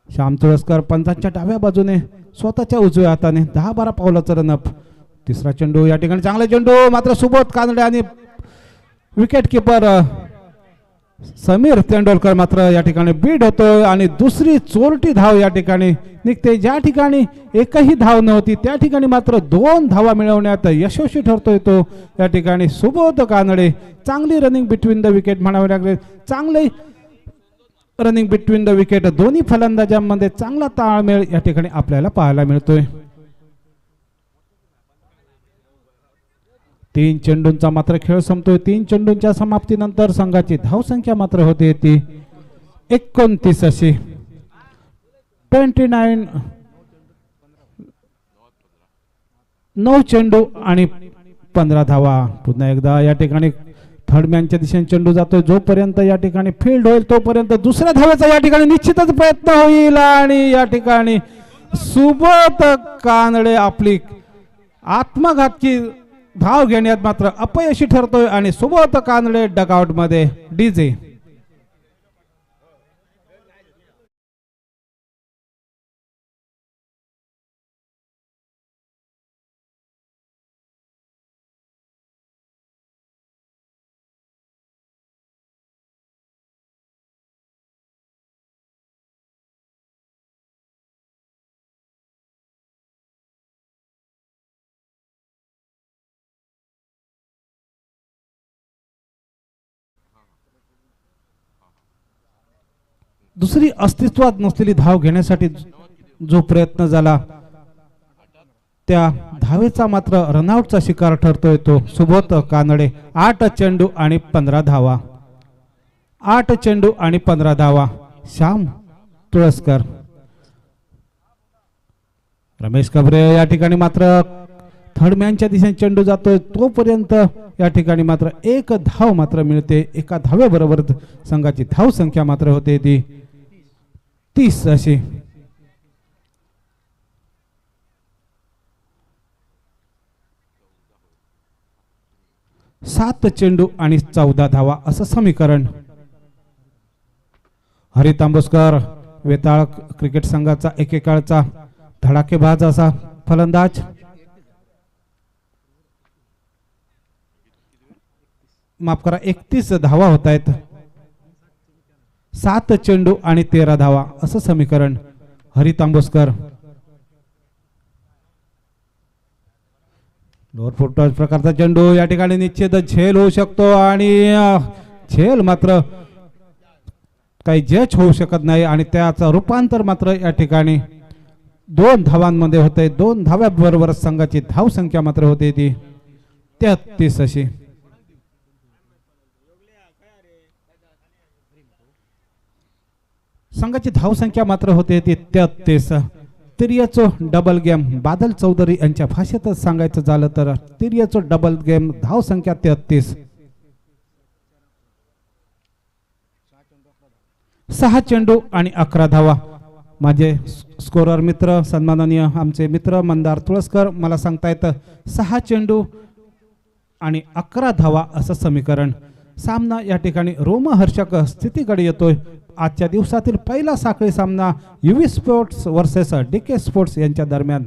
श्याम तुळसकर पंचांच्या डाव्या बाजूने स्वतःच्या उजव्या हाताने 10-12 पावलाचं रनअप. तिसरा चेंडू या ठिकाणी चांगला चेंडू मात्र सुबोध कानडे आणि विकेट किपर समीर तेंडुलकर मात्र या ठिकाणी बीड होतोय आणि दुसरी चोरटी धाव या ठिकाणी निघते. ज्या ठिकाणी एकही धाव नव्हती त्या ठिकाणी मात्र 2 धावा मिळवण्यात यशस्वी ठरतोय तो या ठिकाणी सुबोध कानडे. चांगली रनिंग बिटवीन द विकेट म्हणावे लागेल. चांगली रनिंग बिटवीन द विकेट. दोन्ही फलंदाजांमध्ये चांगला ताळमेळ या ठिकाणी आपल्याला पाहायला मिळतोय. 3 चेंडूंचा मात्र खेळ संपतोय. 3 चेंडूंच्या समाप्तीनंतर संघाची धावसंख्या मात्र होते ती 29 अशी. 29 9 चेंडू आणि 15 धावा. पुन्हा एकदा या ठिकाणी थर्डमॅनच्या दिशेने चेंडू जातोय. जोपर्यंत या ठिकाणी फील्ड होईल तोपर्यंत दुसऱ्या धावेचा या ठिकाणी निश्चितच प्रयत्न होईल आणि या ठिकाणी सुबोध कानडे आपली आत्मघातकी धाव घेण्यात मात्र अपयशी ठरतोय आणि सुबोध कानडे डगआउट मध्ये. डीजे दुसरी अस्तित्वात नसलेली धाव घेण्यासाठी जो प्रयत्न झाला त्या धावेचा मात्र रनआउटचा शिकार ठरतोय तो सुबोध कानडे. 8 चेंडू आणि 15 धावा. 8 चेंडू आणि 15 धावा. श्याम तुळसकर. रमेश कबरे या ठिकाणी मात्र थर्डमॅनच्या दिशेने चेंडू जातोय तोपर्यंत या ठिकाणी मात्र 1 धाव मात्र मिळते. एका धावेबरोबर संघाची धाव संख्या मात्र होते ती 30 अशी. सात चेंडू आणि 14 धावा असं समीकरण. हरी तांबोस्कर वेताळ क्रिकेट संघाचा एकेकाळचा धडाकेबाज असा फलंदाज. माफ करा 31 धावा होत आहेत. 7 चेंडू आणि 13 धावा असं समीकरण. हरी तांबोस्कर लोअर फुटटॉच प्रकारचा चेंडू या ठिकाणी निश्चित झेल होऊ शकतो आणि झेल मात्र काही जज होऊ शकत नाही आणि त्याचं रूपांतर मात्र या ठिकाणी 2 धावांमध्ये होते. 2 धाव्याबरोबर संघाची धाव संख्या मात्र होते ती 33 अशी. संघाची धावसंख्या मात्र होते ती 33. तिर्याचो डबल गेम बादल चौधरी यांच्या भाषेतच सांगायचं झालं तर तिर्याचो डबल गेम धावसंख्या 33. 6 चेंडू आणि 11 धावा. माझे स्कोरर मित्र सन्माननीय आमचे मित्र मंदार तुळसकर मला सांगतायत 6 चेंडू आणि 11 धावा असं समीकरण. सामना या ठिकाणी रोमहर्षक स्थितीकडे येतोय. आजच्या दिवसातील पहिला साखळी सामना युवी स्पोर्ट्स वर्सेस डीके स्पोर्ट्स यांच्या दरम्यान.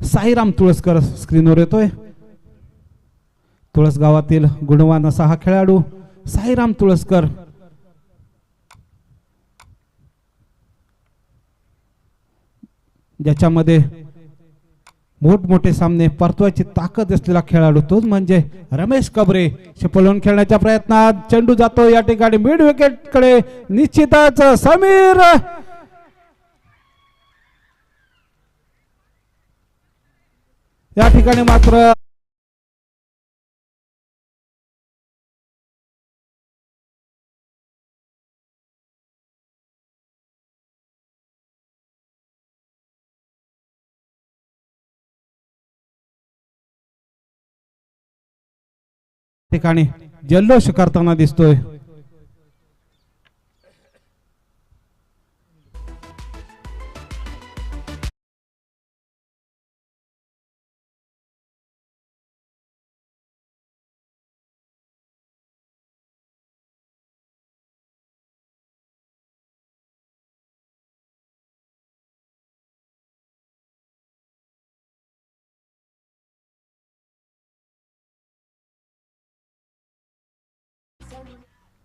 साईराम तुळसकर स्क्रीनवर येतोय. तुळस गावातील गुणवान असा हा खेळाडू साईराम तुळसकर. ज्याच्यामध्ये मोठमोठे सामने परतवायची ताकद असलेला खेळाडू तोच म्हणजे रमेश कबरे. शिपळून खेळण्याच्या प्रयत्नात चेंडू जातो या ठिकाणी मिड विकेट कडे. निश्चितच समीर या ठिकाणी मात्र ठिकाणी जल्लोष करताना दिसतोय.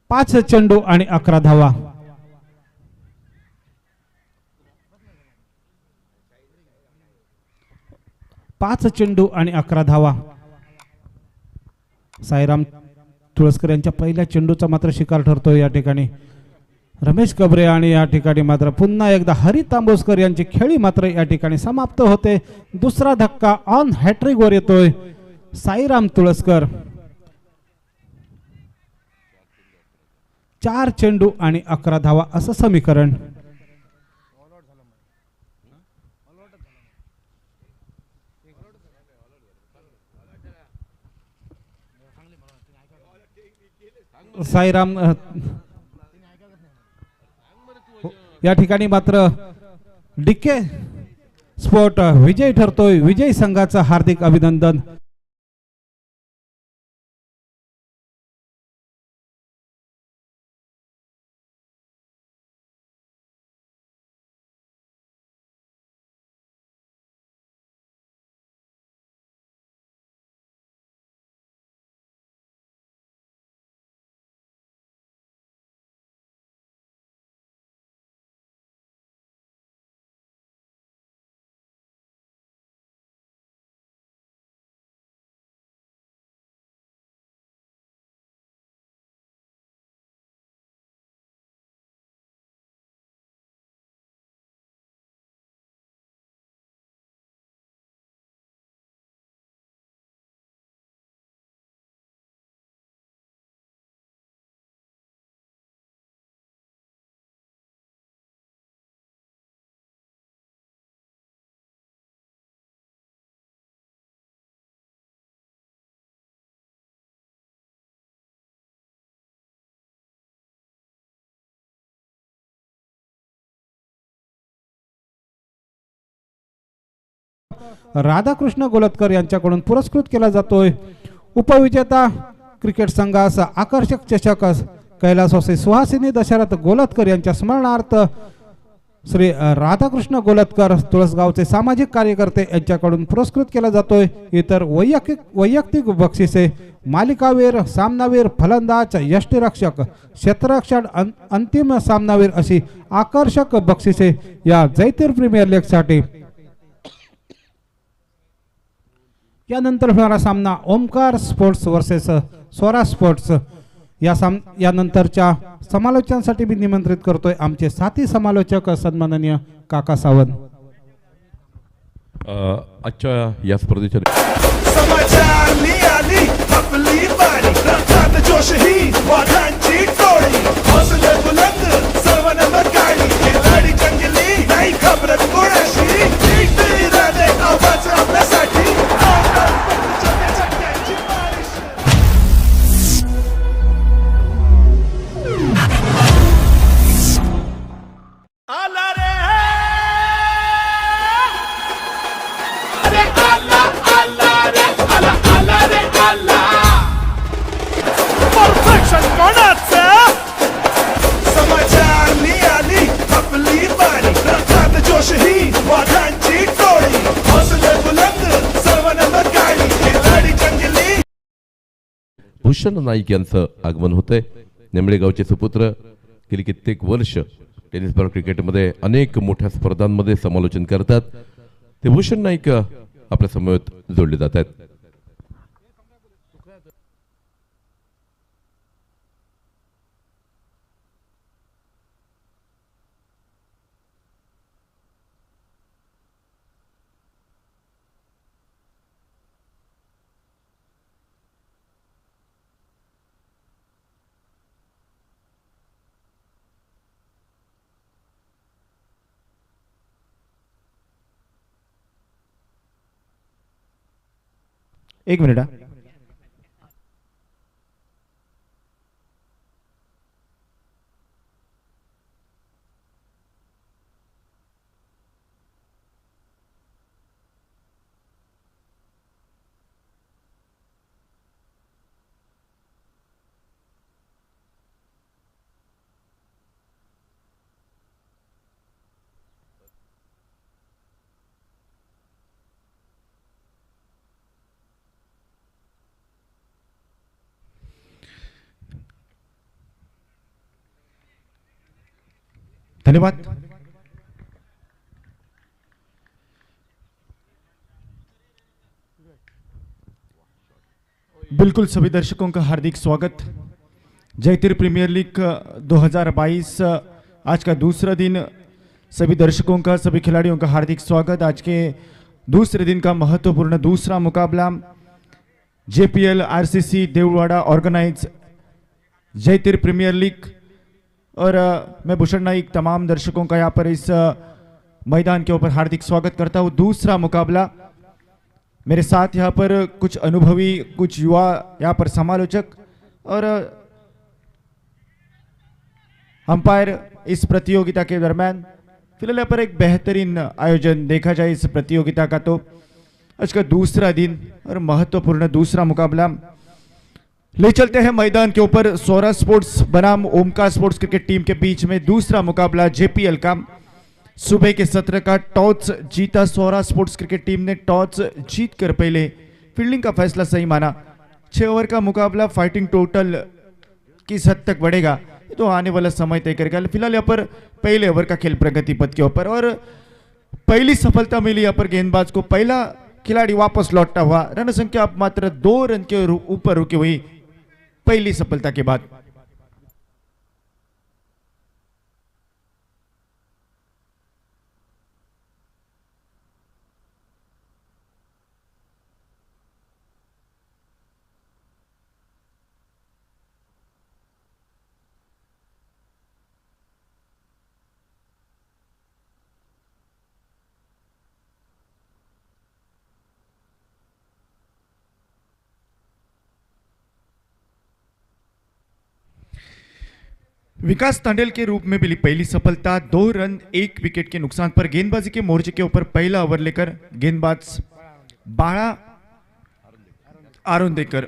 पाच चेंडू आणि 11 धावा. पाच चेंडू आणि 11 धावा. साईराम तुळसकर यांच्या पहिल्या चेंडूचा मात्र शिकार ठरतोय या ठिकाणी रमेश कबरे आणि या ठिकाणी मात्र पुन्हा एकदा हरी तांबोसकर यांची खेळी मात्र या ठिकाणी समाप्त होते. दुसरा धक्का ऑन हॅट्रिक वर येतोय साईराम तुळसकर. 4 चेंडू आणि 11 धावा असं समीकरण. साईराम या ठिकाणी मात्र डीके स्पोर्ट विजय ठरतोय. विजय संघाचं हार्दिक अभिनंदन. राधाकृष्ण गोलतकर यांच्याकडून पुरस्कृत केला जातोय. उपविजेता क्रिकेट संघास आकर्षक चषक कैलासवासी सुहासिनी दशरथ गोलतकर यांच्या स्मरणार्थ श्री राधाकृष्ण गोलतकर तुळसगावचे सामाजिक कार्यकर्ते यांच्याकडून पुरस्कृत केला जातोय. इतर वैयक्तिक बक्षिसे मालिकावीर, सामनावीर, फलंदाज, यष्टिरक्षक, क्षेत्ररक्षण, अंतिम सामनावीर अशी आकर्षक बक्षिसे या जयतीर प्रीमियर लीग साठी. यानंतर होणारा सामना Omkar sports versus Swara sports यानंतरच्या समालोचनासाठी मी निमंत्रित करतोय आमचे साथी समालोचक सन्माननीय काका सावंत. आजच्या या स्पर्धेच्या समाचारली आली आपली बारी रथात जोश ही वाघांची टोळी हौसले बुलंद सर्वांना गाडी खिलाडी जंगली नाही घाबरत कोणाशी नीट इरादे आवाज आपल्यासाठी आला रे परफेक्शन कोणाचं समाचारली आली आपली बारी रथात जोश ही वाघांची टोळी हौसले बुलंद सर्वांना गाडी खिलाडी जंगली. भूषण नाईक यांचं आगमन होतंय. नेमळे गावचे सुपुत्र गेली कित्येक वर्ष टेनिस बॉल क्रिकेटमध्ये अनेक मोठ्या स्पर्धांमध्ये समालोचन करतात. ते भूषण नाईक आपल्या समवेत जोडले जात आहेत. एक मिनिट. धन्यवाद। बिल्कुल सभी दर्शकों का हार्दिक स्वागत। जयतीर प्रीमियर लीग 2022 आज का दूसरा दिन, सभी दर्शकों का, सभी खिलाड़ियों का हार्दिक स्वागत। आज के दूसरे दिन का महत्वपूर्ण दूसरा मुकाबला JPL RCC Devwada organise Jaitir premier league, और मैं भूषण नाइक तमाम दर्शकों का यहाँ पर इस मैदान के ऊपर हार्दिक स्वागत करता हूँ। दूसरा मुकाबला, मेरे साथ यहाँ पर कुछ अनुभवी, कुछ युवा यहाँ पर समालोचक और अंपायर इस प्रतियोगिता के दरमियान। फिलहाल यहाँ पर एक बेहतरीन आयोजन देखा जाए इस प्रतियोगिता का, तो आज का दूसरा दिन और महत्वपूर्ण दूसरा मुकाबला ले चलते हैं मैदान के ऊपर। सौरा स्पोर्ट्स बनाम ओमकार स्पोर्ट्स क्रिकेट टीम के बीच में दूसरा मुकाबला जेपीएल का। सुबह के सत्र का टॉस जीता सौरा स्पोर्ट्स क्रिकेट टीम ने। टॉस जीतकर पहले फील्डिंग का फैसला सही माना। 6 ओवर का मुकाबला फाइटिंग टोटल किस हद तक बढ़ेगा तो आने वाला समय तय करेगा। फिलहाल यहाँ पर पहले ओवर का खेल प्रगति पथ के ऊपर, और पहली सफलता मिली यहाँ पर गेंदबाज को। पहला खिलाड़ी वापस लौटता हुआ, रन संख्या अब मात्र 2 रन के ऊपर रुकी हुई पहली सफलता के बाद। विकास तांडेल के रूप में मिली पहली सफलता। 2 रन 1 विकेट के नुकसान पर गेंदबाजी के मोर्चे के ऊपर पहला ओवर लेकर गेंदबाज बाड़ा आरोन देकर